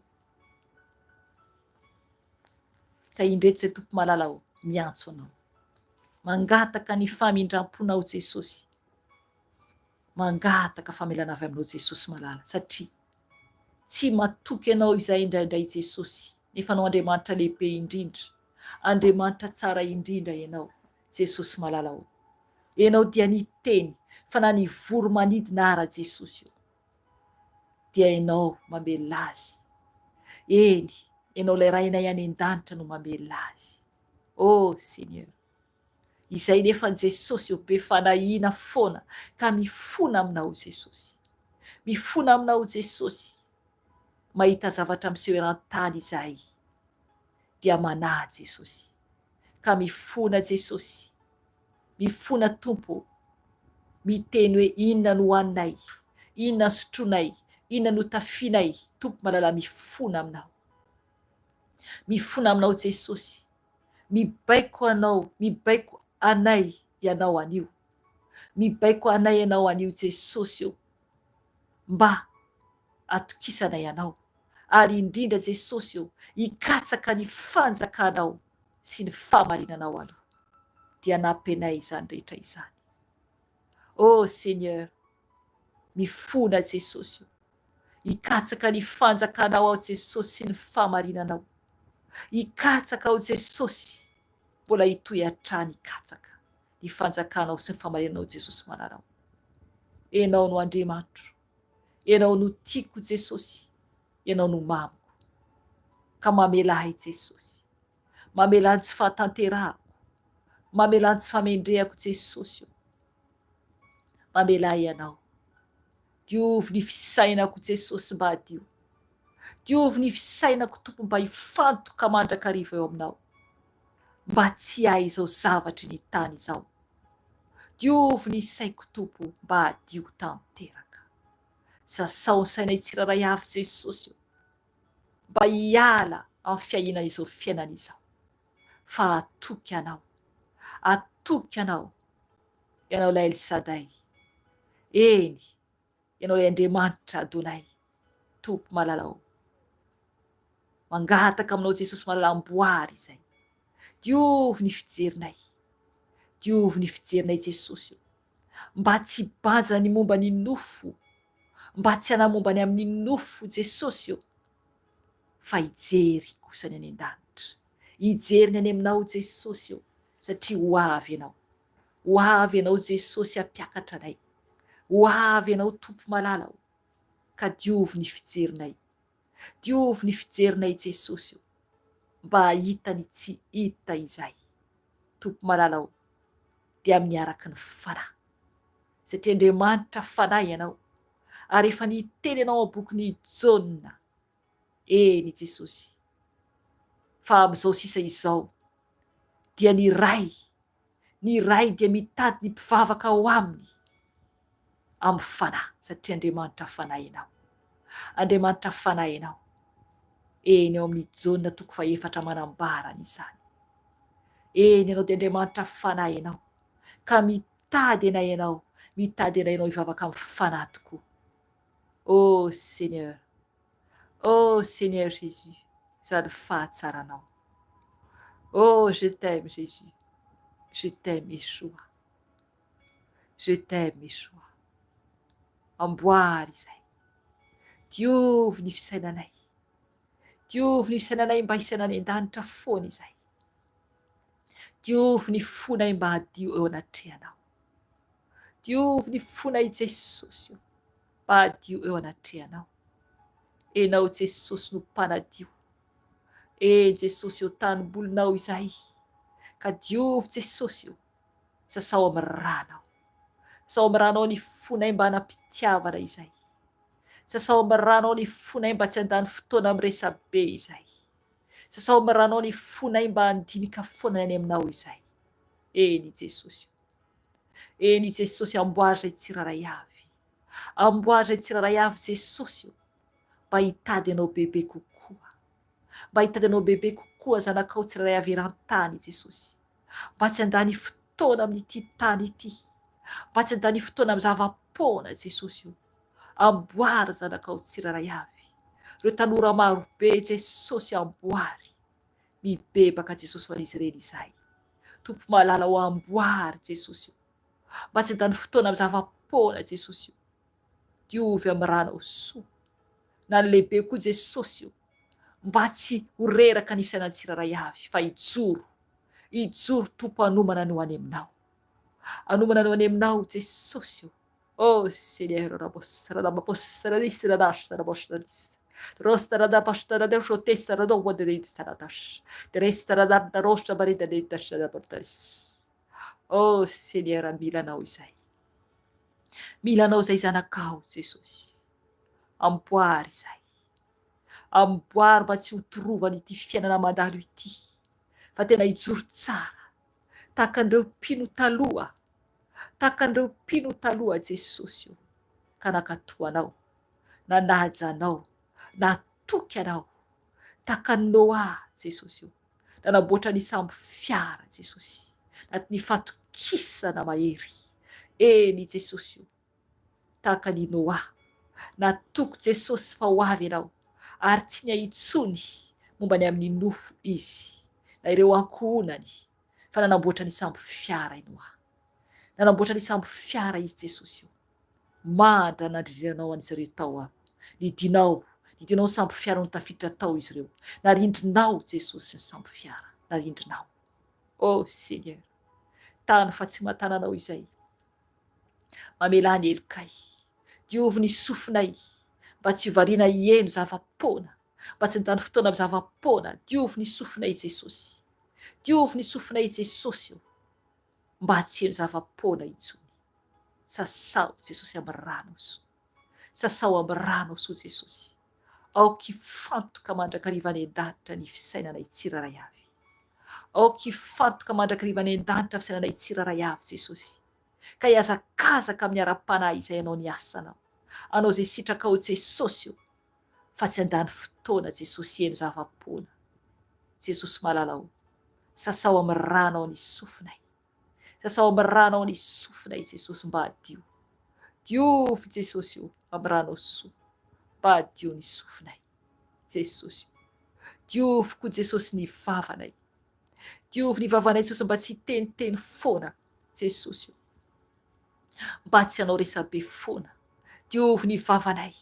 Ka indreto izay tompo malala ao, miantso anao. Mangataka ny famindram-ponao Jesosy. mangataka famelana avy aminao Jesosy malala, satria tsy matoky ianao izay indraindray Jesosy, nefa anao Andriamanitra lehibe indrindra, Andriamanitra tsara indrindra ianao Jesosy malala ao. Ianao dia niteny fa na ny voromanidina ara Jesosy io dia ianao mamelona azy. Eny, ianao ilay rainay any an-danitra no mamelona azy. Oh Seigneur, izay nefa Jesosy io be fanahina foana ka mifona aminao Jesosy, mifona aminao Jesosy. Mahita zavatra miseho eran-tany izahay dia manahy Jesosy, ka mifona Jesosy, mifona Tompo, miteny hoe inona no hoaninay, inona sotronay, inona no tafianay. Tompo malala, mifona aminao, mifona aminao Jesosy, mibaiko anao, mibaiko anay ianao anio, mibaiko anay ianao anio Jesosy io, mba atokisanay ianao, ary indrindra Jesosy io hikatsaka ny fanjakanao sy ny fahamarinanao aloha, dia nampenay izany rehetra izany. Oh Seigneur, mifona Jesosy io hikatsaka ny fanjakanao ao Jesosy sy ny fahamarinanao, hikatsaka ao Jesosy, mbola hitoy hatrany hikatsaka ny fanjakanao sy ny fahamarinanao Jesosy manarao. Ianao no Andriamanitro, ianao no tiako Jesosy, ianao no mamiko, ka mamela ahy Jesosy, mamela ny tsy fahatanterahako, mamela ny tsy famendrehako Jesosy io, mamela ahy ianao. Diovy ny fisainako Jesosy mba hadio, diovy ny fisainako Tompo mba hifantoka mandrakariva eo aminao, mba tsy ahy izao zavatry ny tany izao. Diovy ny saiko Tompo mba hadio tanteraka. Sasao ny sainay tsiraray avy Jesosy io, mba hiala amin'ny fiainana izao fiainana izao, fa atoky anao, atoky anao, ianao ilay Elsadai. Eny, ianao ilay Andriamanitra Adonai, Tompo malalao. Mangataka aminao Jesosy malala, amboary izay. Diovy ny fijerinay, diovy ny fijerinay Jesosy io, mba tsy banjana ny momba ny nofo, mba tsy hanamombany amin'ny nofo Jesosy io, fa hijery kosa ny any an-danitra, hijery ny any aminao Jesosy io, satria ho avy ianao, ho avy ianao Jesosy hampiakatra anay, ho avy ianao Tompo malala ao, ka diovy ny fijerinay, diovy ny fijerinay Jesosy io, mba hita ny tsy hita izay. Tompo malala ao, dia miaraka ny fanahy, satria Andriamanitra fanahy ianao, ary efa niteny ianao amin'ny bokin'ny Jaona. Eny Jesosy, fa amin'izao sisa izao dia ny ray dia mitady ny mpivavaka ao aminy amin'ny fanahy, satria Andriamanitra fanahy ianao, Andriamanitra fanahy ianao. Eny eo amin'ny Jaona 4 manambara izany. Eny ianao dia Andriamanitra fanahy ianao, ka mitady anay ianao, mitady anay ianao hivavaka amin'ny fanahy tokoa. Oh Seigneur, oh Seigneur Jésus, izany fahatsaranao. Oh, je t'aime Jésus, je t'aime Yeshua, je t'aime Yeshua. Amboary izay, diovy ny fisainanay, diovy ny fisainanay mba hisainany an-danitra foana izay, diovy ny fonay mba hadio eo anatrehanao, diovy ny fonay Jesosy io mba hadio eo anatrehanao. Enao Jesosy no mpanadio, Jesosy eo tanimbolonao izay, ka diovy Jesosy io, sasao amin'ny ranao, sasao amin'ny ranao ny fonay mba hanampitiavana izay, sasao amin'ny ranao ny fonay mba tsy handany fotoana amin'ny resabe izay, sasao amin'ny ranao ny fonay mba handinika foana any aminao izay. Eny Jesosy, eny Jesosy, amboary izay tsiraray avy, amboary izay tsiraray avy Jesosy io, mba hitady ianao bebe kokoa, mba hitady ianao bebe kokoa zanakao tsiraray avy eran-tany Jesosy, mba tsy handany fotoana amin'ity tany ity, mba tsy handany fotoana amin'ny zava-poana Jesosy io. Amboary zanakao tsiraray avy, ireo tanora maro be Jesosy, amboary, mibebaka Jesosy ho an'izy ireny izay. Tompo malala ho amboary Jesosy io, mba tsy handany fotoana amin'ny zava-poana zava-poana Jesosy io. Diovy amin'ny ranao soa. Na ny lehibe koa Jesosy io. Mba tsy ho reraka ny fisainan'ny tsirairay avy, fa ijoro tompo hanomana ny ho any aminao. Hanomana ny ho any aminao Jesosy io. Oh Seigneur, rabapostaralisy radashtarabostaralisy. Rostaradabashtaradeo shotestaradao waderedistaradash. Derestaradarosha baridadedashtarabostaralisy. Oh Seigneur, milanao izay. Milanao izay zanakao Jesosy. Amboary izay. Amboary mba tsy ho torovany ity fiainana mandalo ity. Fa tena ijoro tsara. Tahaka an'ireo mpino taloha. Tahaka an'ireo mpino taloha Jesosy io. Ka nakatoa anao. Nanaja anao. Natoky anao. Tahaka ny Noa Jesosy io. Nanamboatra ny sambo fiara Jesosy. Ny fatokisana mahery. Eny Jesosy io. Tahaka ny Noa. Natoky Jesosy fa ho avy ianao. Ary tsy niaitsony momba ny amin'ny nofo izy. Na ireo ankohonany. Fa nanamboatra ny sambo fiara i Noa. Nanamboatra ny sambo fiara izy Jesosy io. Mandra nandriranao an'izy ireo tao. Nidinao sambo fiara no tafiditra tao izy ireo. Narindrinao Jesosy ny sambo fiara. Narindrinao. Oh Seigneur. Tany fa tsy matananao izay. Mamelany elokay. Diovy ny sofinay. Mba tsy variana hieno zava-poana. Mba tsy nitany fotoana amin'ny zava-poana. Diovy ny sofinay Jesosy. Diovy ny sofinay Jesosy io. Mba tsy heno zava-poana intsony. Sasao Jesosy amin'ny rano soa. Sasao amin'ny rano soa Jesosy. Aoky fantoka mandrakariva ny an-danitra ny fisainanay tsirairay avy. Aoky fantoka mandrakariva ny an-danitra fisainanay tsirairay avy Jesosy. Ka hiazakazaka amin'ny ara-panahy izay anao ny asanao. Anao izay sitrakao Jesosy io. Fa tsy andany fotoana Jesosy eno zava-poana. Jesosy malalao. Sasao amin'ny rano ny sofinay. Sasao amin'ny rano ny sofinay Jesosy mba adio. Diovy Jesosy io amin'ny rano soa. Mba adio ny sofinay. Jesosy io. Diovy koa Jesosy ny vavanay. Diovy ny vavanay Jesosy mba tsy teniteny foana. Jesosy io. Mba tsy anao resabe foana. Diovy ny vavanay.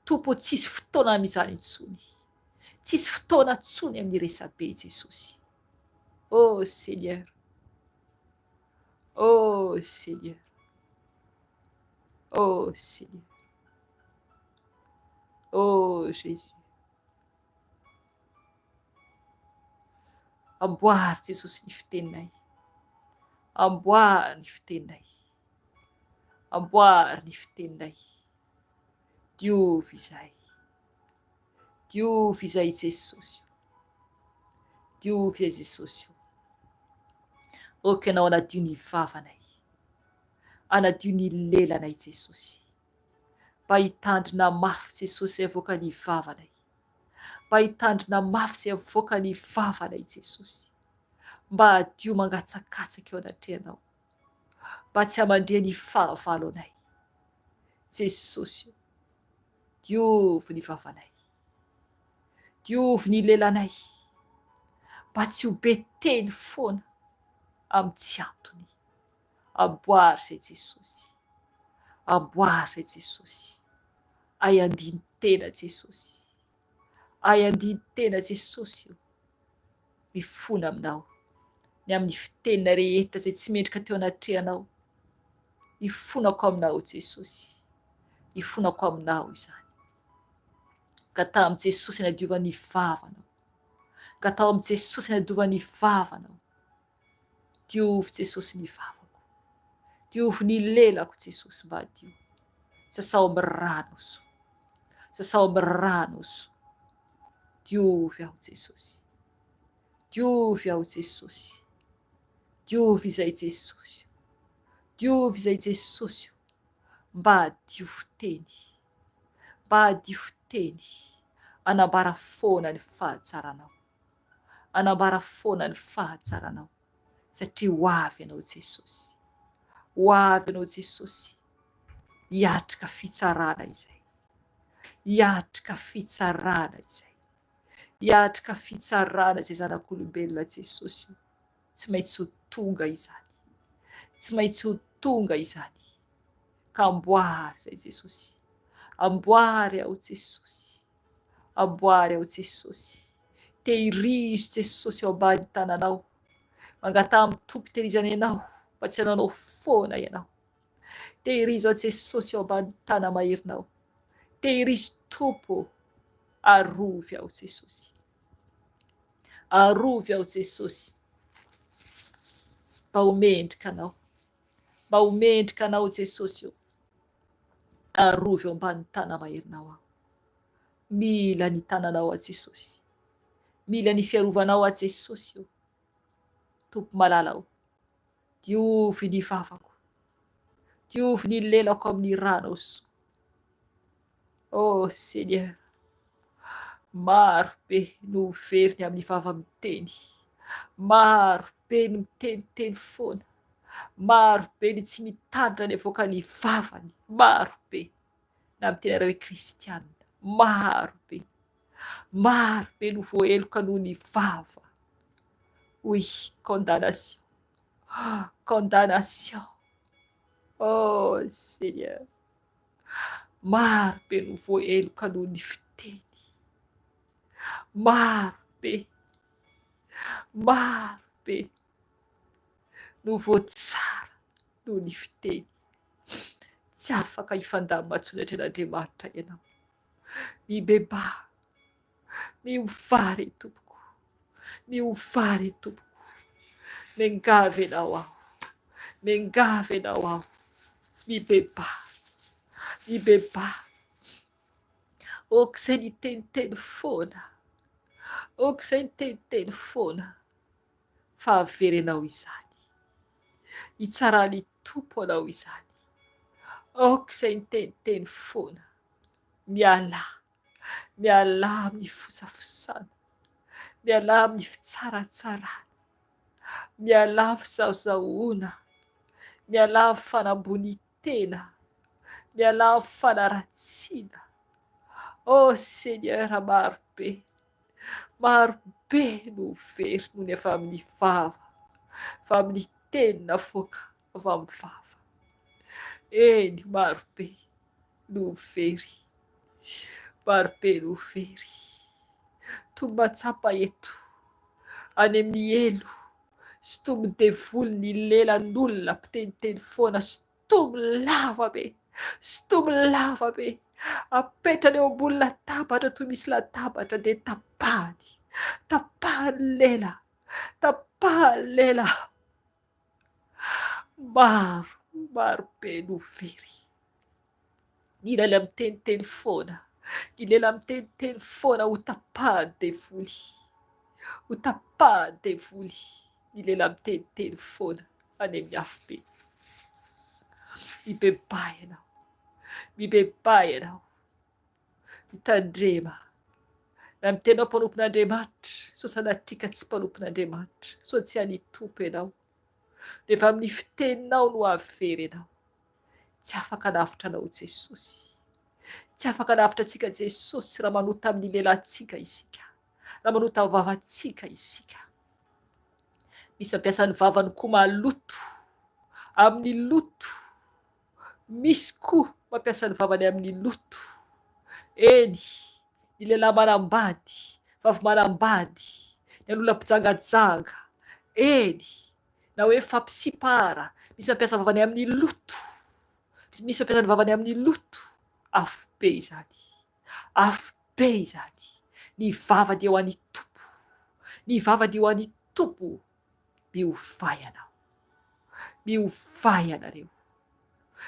Tompo tsisy fotoana amin'izany intsony. Tsisy fotoana intsony amin'ny resabe Jesosy. Oh Seigneur. Oh Seigneur. Oh Seigneur. Oh Jésus. Amboary Jesosy ny fiteninay. Amboary ny fiteninay. Amboary ny fiteninay. Diovy izay. Diovy izay Jesosy. Diovy izay Jesosy. Oka ianao anadio ny vavanay. Anadio ny lelanay Jesosy. Mba hitandrina mafy Jesosy avoaka ny vavanay. Mba hitandrina mafy izay avoaka ny vavanay Jesosy. Mba adio mangatsakatsaka eo anatrehanao. Mba tsy hamandria ny fahavalo anay. Jesosy. Diovy ny vavanay. Diovy ny lelanay. Mba tsy ho beteny foana amin'ny tsy antony. Amboary izay Jesosy. Amboary izay Jesosy. Ay andiny tena Jesosy. Ay andiny tena Jesosy io. Mifona aminao. Ny amin'ny fitenina rehetra izay tsy mendrika teo anatrehanao. Mifonako aminao Jesosy. Mifonako aminao izany. Ka tao amin'ny Jesosy ny adiovan'ny vavanao. Ka tao amin'ny Jesosy ny adiovan'ny vavanao. Diovy Jesosy ny vavako. Diovy ny lelako Jesosy mba adio. Sasao amin'ny rano soa. Sasao amin'ny rano soa. Diovy aho Jesosy. Diovy aho Jesosy. Diovy izay Jesosy. Diovy izay Jesosy. Mba adio fiteny. Mba adio fiteny. Anambara foana ny fahatsaranao. Anambara foana ny fahatsaranao. Satria ho avy ianao Jesosy. Ho avy ianao Jesosy. Hiatrika fitsarana izay. Hiatrika fitsarana izay. Hiatrika fitsarana izay zanak'olombelona Jesosy. Tsy maintsy ho tonga izany. Tsy maintsy ho tonga izany. ka amboary zay Jesosy. Amboary aho Jesosy. Amboary aho Jesosy. Tehirizo Jesosy ao ambany tananao. Mangatamy tompo tehirizana ianao mba tsy hananao foana ianao. Tehirizo aho Jesosy ao ambany tana maherinao. Tehirizo tompo. Arovy aho Jesosy. Arovy aho Jesosy. Mba homendrika anao. Mba homendrika anao Jesosy io. Arovy ao ambany tana maherinao aho. Mila ny tananao a Jesosy. Mila ny fiarovanao a Jesosy io. Tompo malala aho. Diovy ny vavako. Diovy ny lelako amin'ny rano so. Oh Seigneur. Maro be no veriny amin'ny vava miteny. Maro be no miteniteny foana. Maro be ny tsy mitandra ny avoaka ny vavany. Maro be na miteny areo hoe kristianina. Maro be. Maro be no voaheloka noho ny vava. Oui, condamnation. Condamnation. Oh Seigneur. Maro be no voaheloka noho ny fiteny. Maro be. Maro be no voatsara noho ny fiteny. Tsy afaka hifandamina-tsonatra an'Andriamanitra ianao. Mibeba. Miovary tompoko. Miovary tompoko. Mengavy ianao aho. Mengavy ianao aho. Mibeba. Mibeba. Okizay niteniteny foana. Okizay niteniteny foana. Fa avery anao izany. Hitsarany tompo anao izany. Okizay niteniteny foana. Miala. Miala amin'ny fosafosana. Miala amin'ny fitsaratsarana. Miala amin'ny fizahozahoana. Miala amin'ny fanambonitena. Miala amin'ny fanaratsiana. Oh Seigneur, maro be. Maro be no very noho ny avy amin'ny vava. Avy amin'ny teny navoaka avy amin'ny vava. Eny maro be no very. Maro be no very. Toy matsapa eto. Any amin'ny elo. Sy toy midevolo ny lelan'olona mpiteniteny foana. Sy toy lava be. Sy toy lava be. Apetrany eo ambony latabatra toy misy latabatra dia tapahany. Tapahany lela. Tapahany lela. Maro be no very. Ny lela miteniteny foana. Ny lela miteniteny foana ho tapahany devoly. Ho tapahany devoly. Ny lela miteniteny foana any amin'ny afo be. Mibeba ianao. Mibeba ianao. Mitandrema. Na mitenao mpanompon'Andriamanitra. So sanatrika tsy mpanompon'Andriamanitra. So tsy any tompo ianao. Rehefa amin'ny fiteninao no avery ianao. Tsy afaka navitra anao Jesosy. Tsy afaka navitra antsika Jesosy raha manota amin'ny lelantsika isika. Raha manota amin'ny vavantsika isika. Misy mampiasa ny vavany koa maloto. Amin'ny loto. Misy koa mampiasa ny vavany amin'ny loto. Eny, ny lehilahy manambady, vavy manambady, ny olona mpijangajanga. Eny, na hoe fampisipara. Misy mampiasa ny vavany amin'ny loto. Misy mampiasa ny vavany amin'ny loto. Afo be izany. Afo be izany. Ny vava dia ho an'ny tompo. Ny vava dia ho an'ny tompo. Miovay anao. Miovay anareo.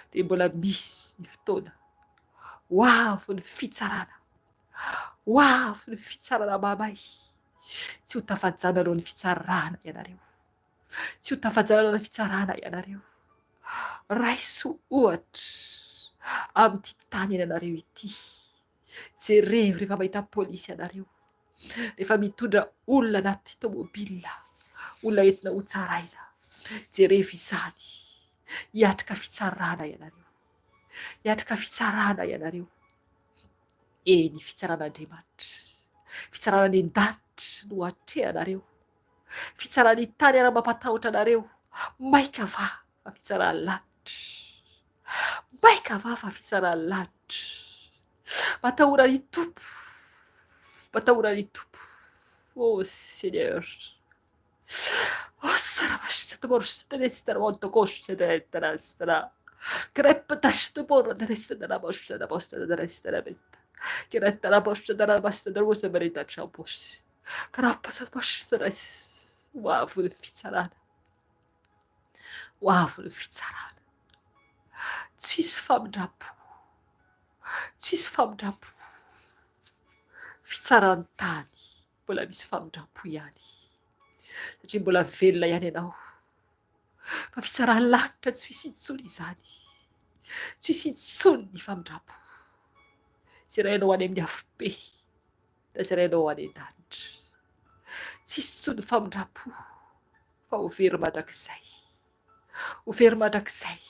Dia mbola misy ny fotoana. Ho avy ny fitsarana. Ho avy ny fitsarana mamay. Tsy ho tafajana aloha ny fitsarana ianareo. Tsy ho tafajana aloha ny fitsarana ianareo. Raiso ohatra amin'ity tany ianareo ity. Jerevy rehefa mahita polisy ianareo. Rehefa mitondra olona anaty tômôbila. Olona entina ho tsaraina. Jerevy izany. Hiatrika fitsarana ianareo. Hiatrika fitsarana ianareo. Eny fitsaran'Andriamanitra. Fitsarana any an-danitra no atrehanareo. Fitsarany tany ara mampatahotra anareo. Maika va fitsarany lanitra. maika vafa fitsarany lanitra. Matahora ny tompo. Matahora ny tompo. Oh Seigneur. Oh sarabasy të morë së të nesë të rëmonë të koshë të nësë të në. Krepë të shë të morë të nesë të në moshë të mosë të nesë të në betta. Kiretta la posta da la basta del uso merita ciao posti. Krappa sa posta res. Wafel fitzarana. Wafel fitzarana. Tuis femme drapeau. Tuis femme drapeau. Fitzarantani. Mbola misy femme drapeau ihany. Satria mbola velona ihany ianao. Fa fitsarany lanitra tsy misy intsony izany. Tsy misy intsony ny femme drapeau. Zirainao any amin'ny afobe. Da zirainao any an-danitra. Tsisy intsony femme drapeau. Fa ho very mandrakizay. Ho very mandrakizay.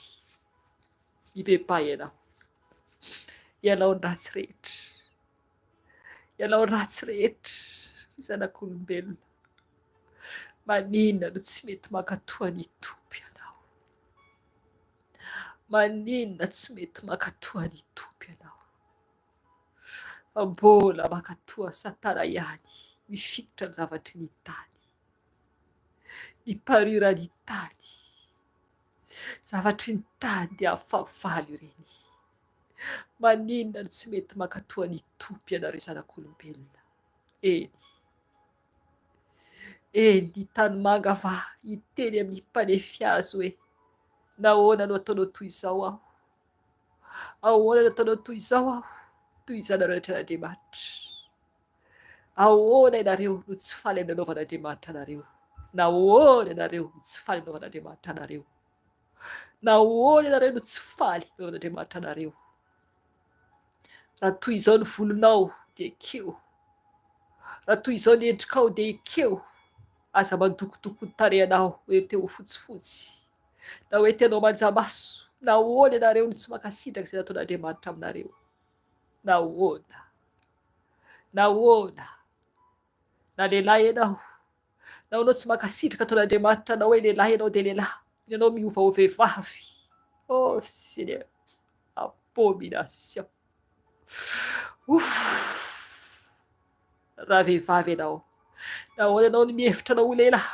Ibepa ianao. Ianao ny ratsy rehetra. Ianao ny ratsy rehetra. Zanak'olombelona. Maninona no tsy mety mankatoa ny tompo ianao. Maninona tsy mety mankatoa ny tompo ianao. Fa mbola mankatoa Satana ihany. Mifikitra ny zavatry ny tany. Ny parura ny tany. Zavatry ny tany dia afavaly ireny. Maninona no tsy mety mankatoa ny tompo ianareo zanak'olombelona. Eny. Eny tany manga va iteny amin'ny mpanefy azy hoe nahoana no ataonao toy izao aho. Ahoana no ataonao toy izao aho. Toy izany rehetra n'Andriamanitra. Ahoana ianareo no tsy faly amin'ny anaovan'Andriamanitra anareo. Nahoana ianareo no tsy faly amin'ny anaovan'Andriamanitra anareo. Nahoana ianareo no tsy faly amin'ny anaovan'Andriamanitra anareo. Raha toy izao ny volonao dia ekeo. Raha toy izao ny endrikao dia ekeo. Aza mandokodoko ny tarehanao hoe teo fotsifotsy. Na hoe tenao manjamaso. Nahoana ianareo no tsy mankasitraka izay nataon'Andriamanitra aminareo. Nahoana. Nahoana. Na lehilahy ianao. Nahoana tsy mankasitraka ataon'Andriamanitra anao hoe lehilahy ianao dia lehilahy. Ianao miova ho vehivavy. Oh Seigneur. Abomination. Raha vehivavy ianao. Nahoana ianao no mihevitra anao ho lehilahy.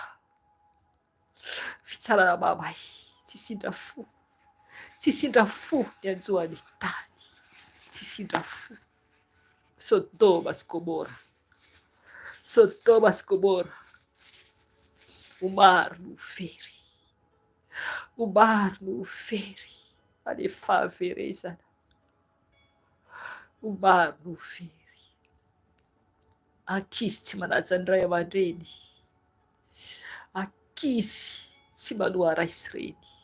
Fitsarana mamay. Tsy sindra fo. Tsy sindra fo ny anjoan'ny tany. Tsy sindra fo. Sodoma sy Gomora. Sodoma sy Gomora. Ho maro no very. Ho maro no very. Any fahaverezana. Ho maro no very. Ankizy tsy manaja ny ray aman-dreny. Ankizy tsy manoha raisy reny.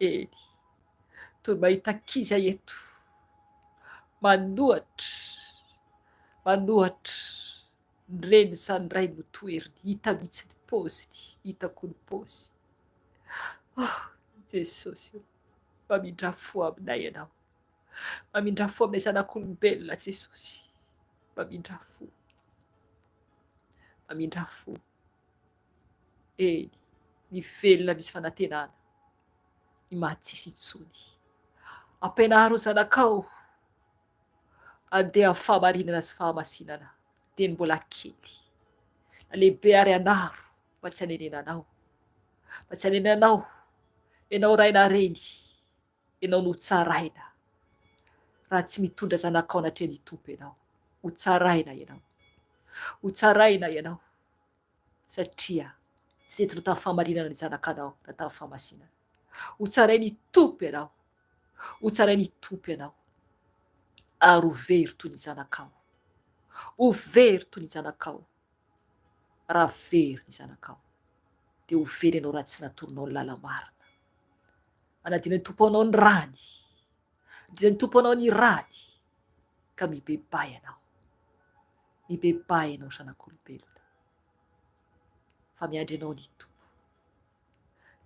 Eny. Toy mahita ankizy eto. Manohatra. Manohatra. Ny reny sa ny ray no toeriny. Hita mihitsy ny paoziny. Hitako ny paozy. Oh, Jesosy. Mamindra fo aminay ianao. Mamindra fo aminay zanak'olombelona Jesosy. Mamindra fo. Mamindra fo. Eny. Ny velona misy fanantenana. Ny mahatsisy intsony. Ampianaro ho zanakao. Andeha amin'ny fahamarinana sy fahamasinana. Dia ny mbola kely. Na lehibe ary anaro. Mba tsy hanenenanao. Mba tsy hanenenanao. Ianao raina reny. Ianao no tsaraina. Raha tsy mitondra zanakao natria ny tompo ianao. Ho tsaraina ianao. Ho tsaraina ianao. Satria tsy netino tamin'ny fahamarinana ny zanakanao na tamin'ny fahamasinana. Ho tsarai ny tompo ianao. Ho tsarai ny tompo ianao. Ary ho very toy ny zanakao. Ho very toy ny zanakao. Raha very ny zanakao. Dia ho very ianao raha tsy natoronao ny lala-marina. Anadina ny tompo anao ny rany. Anadina ny tompo anao ny rany. Ka mibebay ianao. Mibebay ianao zanak'olombelona. Fa miandry ianao ny tompo.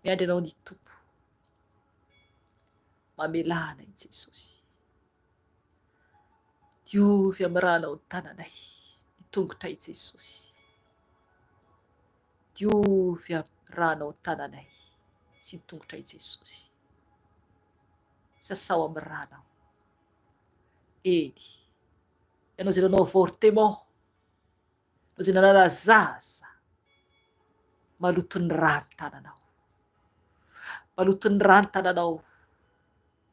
Miandry ianao ny tompo. Mamelana i Jesosy. Diovy amin'ny ranao ny tananay. Ny tongotra i Jesosy. Diovy amin'ny ranao ny tananay. Sy ny tongotra i Jesosy. sasao amin'ny ranao. Eny, ianao zay nanao avortement, anao zay nanala zaza, maloton'ny rano tananao. Maloton'ny rano tananao,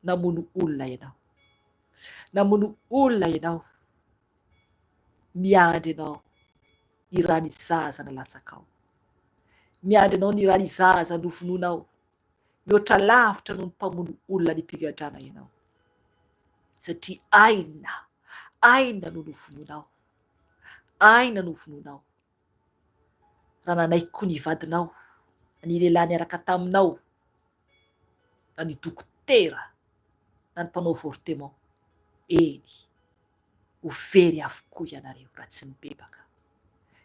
namono olona ianao. Namono olona ianao, miandry ianao ny rany zaza nalatsakao. Miandry ianao ny rany zaza nofononao, mihoatra lavitra noho ny mpamono olona nipigadrana ianao. Satria aina no nofononao, aina nofononao. Raha nanaiky koa ny vadinao, ny lehilahy niaraka taminao, na ny dokotera, na ny mpanao avortement. Eny, ho very avokoa ianareo raha tsy mibebaka.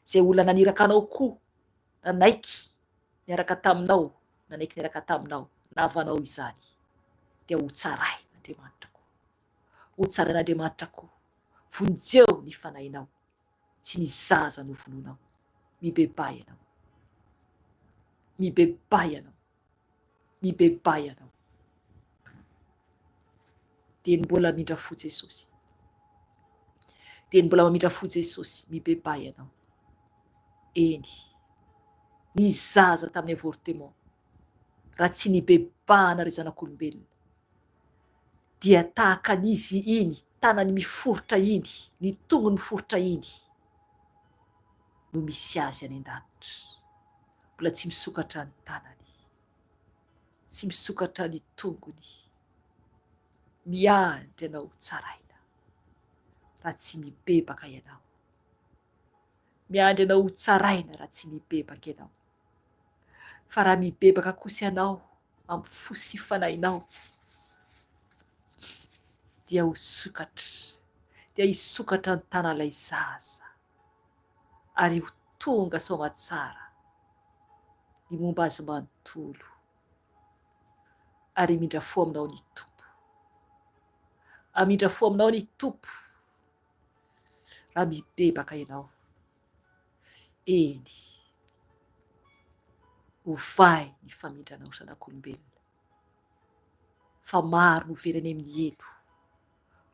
Zay olona naniraka anao koa, nanaiky niaraka taminao, nanaiky niaraka taminao, navanao izany, dia ho tsarain'Andriamanitra koa. Ho tsarain'Andriamanitra koa. Vonjeo ny fanahinao sy ny zaza nofononao. Mibebay ianao. Mibebay ianao. Mibebay ianao. Dia ny mbola mindra fo Jesosy. Dia ny mbola mamindra fo Jesosy, mibebay ianao. Eny, ny zaza tamin'ny avortement, raha tsy nibebahana reo zanak'olombelona, dia tahaka n'izy iny, tanany miforotra iny, ny tongony miforotra iny, no misy azy any an-danitra. Mbola tsy misokatra ny tanany, tsy misokatra ny tongony. Miandry ianao tsaraina, raha tsy mibebaka ianao. Miandry ianao tsaraina raha tsy mibebaka ianao. Fa raha mibebaka kosa ianao amin'ny fo sy fanahinao, dia ho sokatra, dia hisokatra ny tanan'ilay zaza, ary ho tonga soamatsara ny momba azy manontolo, ary mindra fo aminao ny tompo. Amindra fo aminao ny tompo raha mibebaka ianao. Eny, hovay ny famindranao zanak'olombelona, fa maro ny overany amin'ny elo,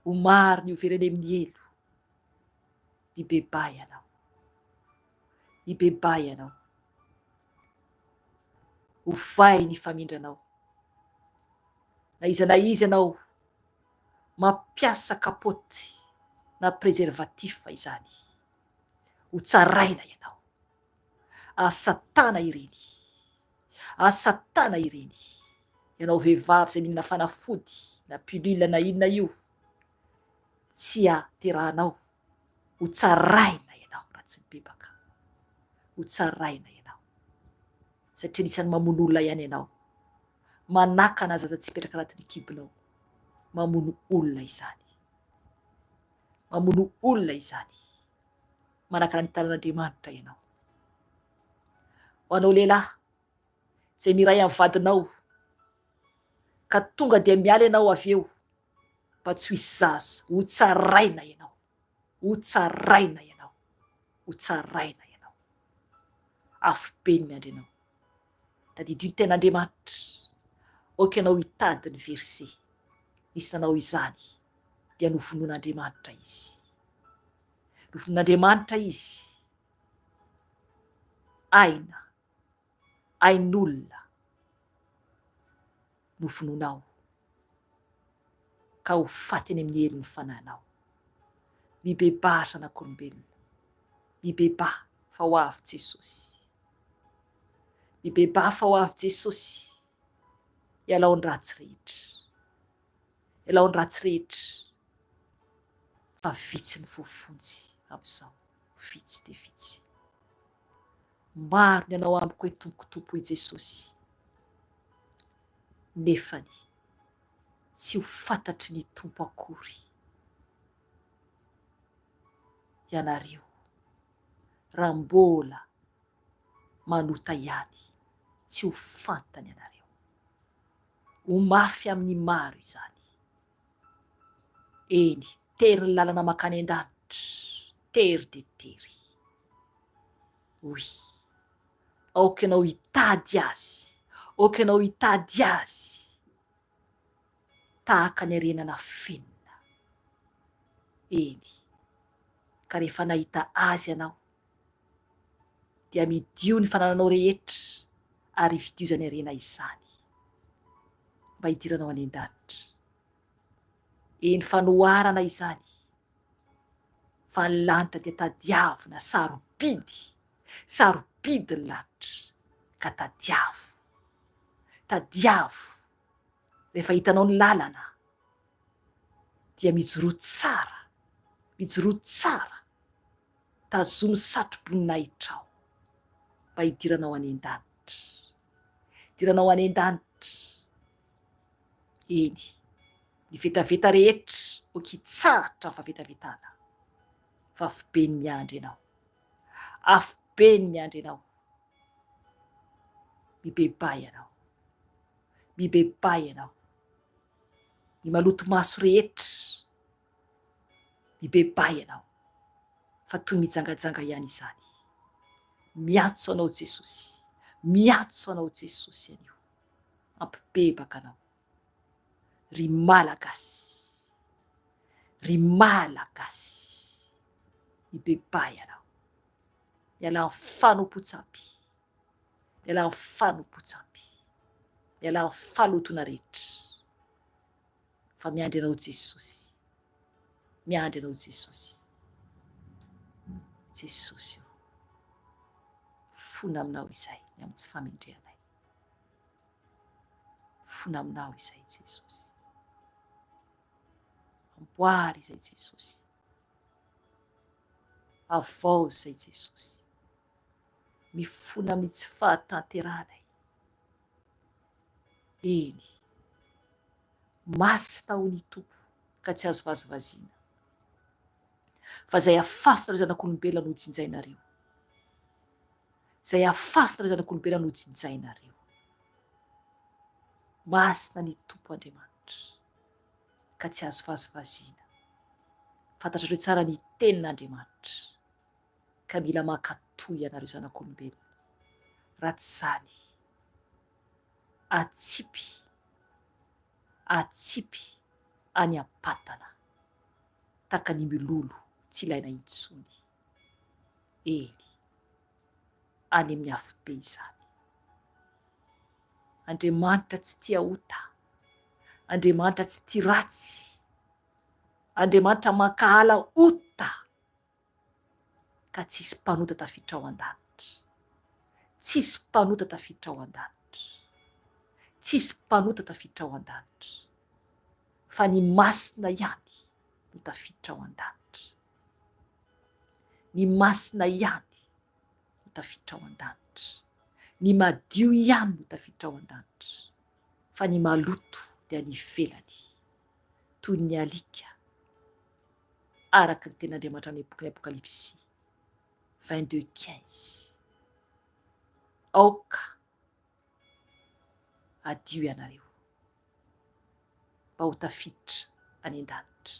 ho maro ny overany amin'ny elo. Mibebay ianao, mibebay ianao. Hovay ny famindranao. Na iza ianao mampiasa kapoty na préservatif izany, ho tsaraina ianao. Asatana ireny, asatana ireny. Ianao vehivavy zay mihinana fanafody na pilule na inona io, tsy aterahanao. Ho tsaraina ianao raha tsy mibebaka. Ho tsaraina ianao. Satria anisan'ny mamono olona ihany ianao. Manakana zaza tsy mipetraka anatin'ny kibonao. Mamono olona izany. Mamono olona izany. Manakana ny tanan'Andriamanitra ianao. Ho anao lehilahy zay miray amin'ny vadinao, ka tonga dia miala ianao avy eo mba tsy ho hisy zaza, ho tsaraina ianao. Ho tsaraina ianao. Ho tsaraina ianao. Afo be ny miandry ianao. Tadidio ny ten'Andriamanitra. Aoka ianao hitady ny verse. Nisy nanao izany, dia nofonon'Andriamanitra izy. Nofonon'Andriamanitra izy. Ain'olona nofononao, ka ho faty any amin'ny herin'ny fanahinao. Mibebà zanak'olombelona. Mibebà fa ho avy Jesosy. Mibebà fa ho avy Jesosy. Ialao ny ratsy rehetra. Ialao ny ratsy rehetra. Fa vitsy ny voafonjy amin'izao. Vitsy dia vitsy. Maro ny ianao amiko hoe tompotompo i Jesosy. Nefany tsy ho fantatry ny tompo akory. Ianareo, raha mbola manota ihany, tsy ho fantany ianareo. Ho mafy amin'ny maro izany. Eny, tery ny lalana makany an-danitra. Tery de tery. Oy, aoka ianao hitady azy. Aoka ianao hitady azy. tahaka ny arenana fenina. Eny, ka rehefa nahita azy ianao dia midio ny fanananao rehetra ary vidio izany arena izany mba hidiranao any an-danitra. Eny fanoharana izany fa ny lanitra dia tadiavina, sarobidy ny lanitra, ka tadiavo rehefa hitanao ny lalana dia mijoro tsara, tazomy satro-boninahitra ao mba hidiranao any an-danitra. Eny, ny vetaveta rehetra okitsahatra ny favetavetana, fa afobe ny miandry ianao, mibebay ianao, ny maloto maso rehetra mibebay ianao, fa toy mijangajanga ihany izany. Miantso anao Jesosy anio, ampibebaka anao. Ry malagasy, mibebay ianao, miala amin'ny fanompotsampy, miala amin'ny falotona rehetra, fa miandry anao Jesosy io, fona aminao izay ny amin'ny tsy famendrehanay, fona aminao izay Jesosy, amboary izay Jesosy, avao izay Jesosy, mifona amin'ny tsy fahatanteranay. Eny, masina ho ny Tompo ka tsy azo vazivaziana, fa izay afafy nareo zanak'olombelona no jinjainareo, masina ny Tompo Andriamanitra ka tsy azo vazivaziana. Fantatrareo tsara ny tenin'Andriamanitra ka mila mankatoy ianareo zanak'olombelona, raha tsy izany atsipy any am-patana tahaka ny milolo tsy ilaina intsony. Eny, any amin'ny afobe izany. Andriamanitra tsy tia ota, Andriamanitra tsy tia ratsy, Andriamanitra mankahala ota, ka tsisy mpanota tafiditra ao an-danitra, fa ny masina ihany no tafiditra ao an-danitra. Ny madio ihany no tafiditra ao an-danitra, fa ny maloto dia ny ivelany, toy ny alika, araka ny tenin'Andriamanitra ny boky Apokalipsy 22:15. Aoka, adio ianareo mba ho tafiditra any an-danitra.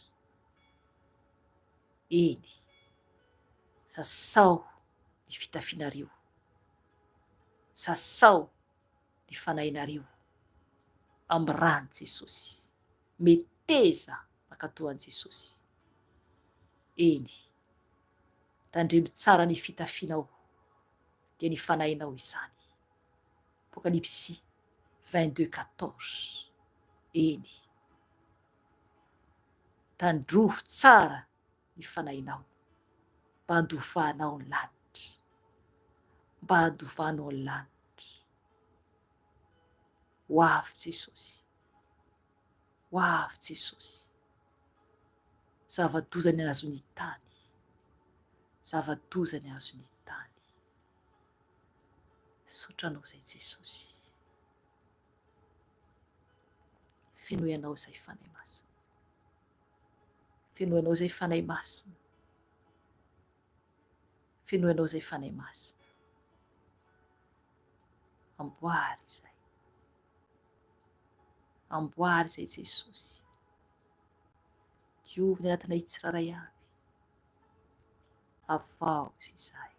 Eny, sasao ny fitafianareo, sasao ny fanahinareo amin'ny rany Jesosy, meteza mankatoan Jesosy. Eny, tandremo tsara ny fitafianao dia ny fanahinao izany. Apokalipsy 22:14. Eny, tandrovo tsara ny fanahinao mba handovahanao ny lanitra, ho avy Jesosy, zava-dozany azony tany, sotranao zay Jesosy, fenoenao zay fanahy masina, amboary zay Jesosy, diovy ny anatinay tsiraray avy, avao izay,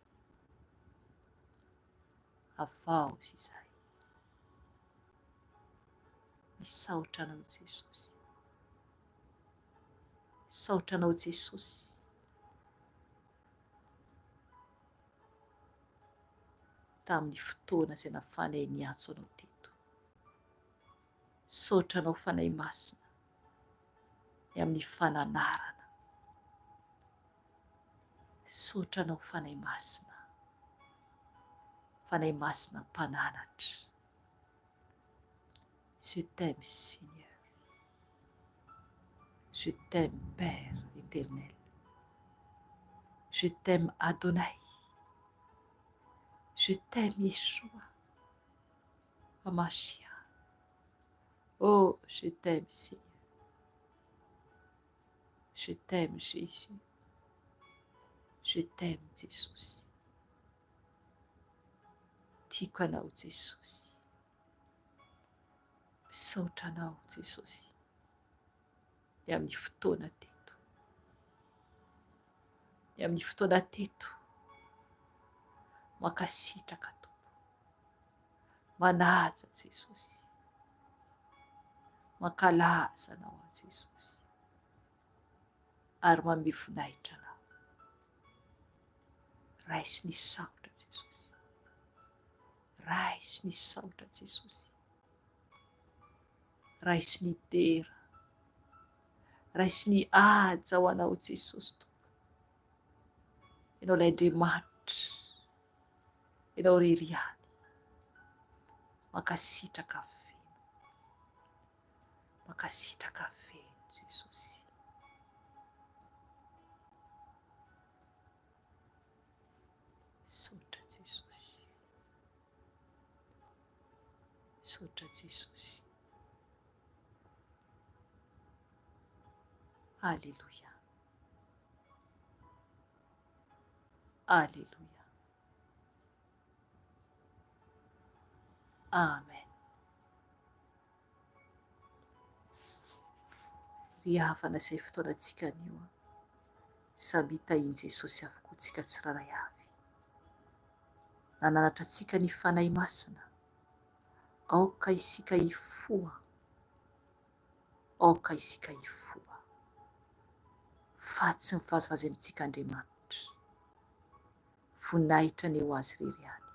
misaotra anao Jesosy, Saotra anao Jesosy. Tamin'ny fotoana izay nafanay niantso anao teto. Saotra anao fanahy masina ny amin'ny fananarana. Saotra anao fanahy masina mpananatra. Je t'aime Seigneur. Je t'aime Père éternel. Je t'aime Adonai. Je t'aime Yeshua, Hamashia. Oh, je t'aime Seigneur. Je t'aime Jésus. Je t'aime Jesosy. Tiako anao Jesosy. Misaotra anao Jesosy. Ny amin'ny fotoana teto. Ny amin'ny fotoana teto. Mankasitraka Tompo. Manaja Jesosy. Mankalaza anao Jesosy. Ary manome voninahitra anao. Raisy ny saotra Jesosy. Raisy ny saotra Jesosy. Raisy ny dera. Raisy ny haja ho anao Jesosy Tompo. Ianao ilay Andriamanitra. Ianao irery ihany. Mankasitraka feno. Mankasitraka feno Jesosy. Saotra Jesosy. Saotra Jesosy. Alléluia. Alléluia. Amen. Ry havana izay fotoanantsika anio, samy hitahian Jesosy avokoa tsika tsiraray avy. Nananatra antsika ny fanahy masina, aoka isika hifoha, aoka isika hifoha. Faty sy mivazivazy amintsika Andriamanitra. Voninahitra ny ho azy irery ihany.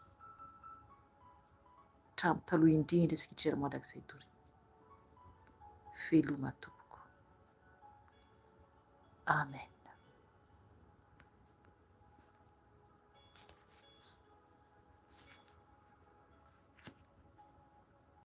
Hatramin'ny taloha indrindra isak'hitrera mandrakizay tory. Veloma tompoko. Amen.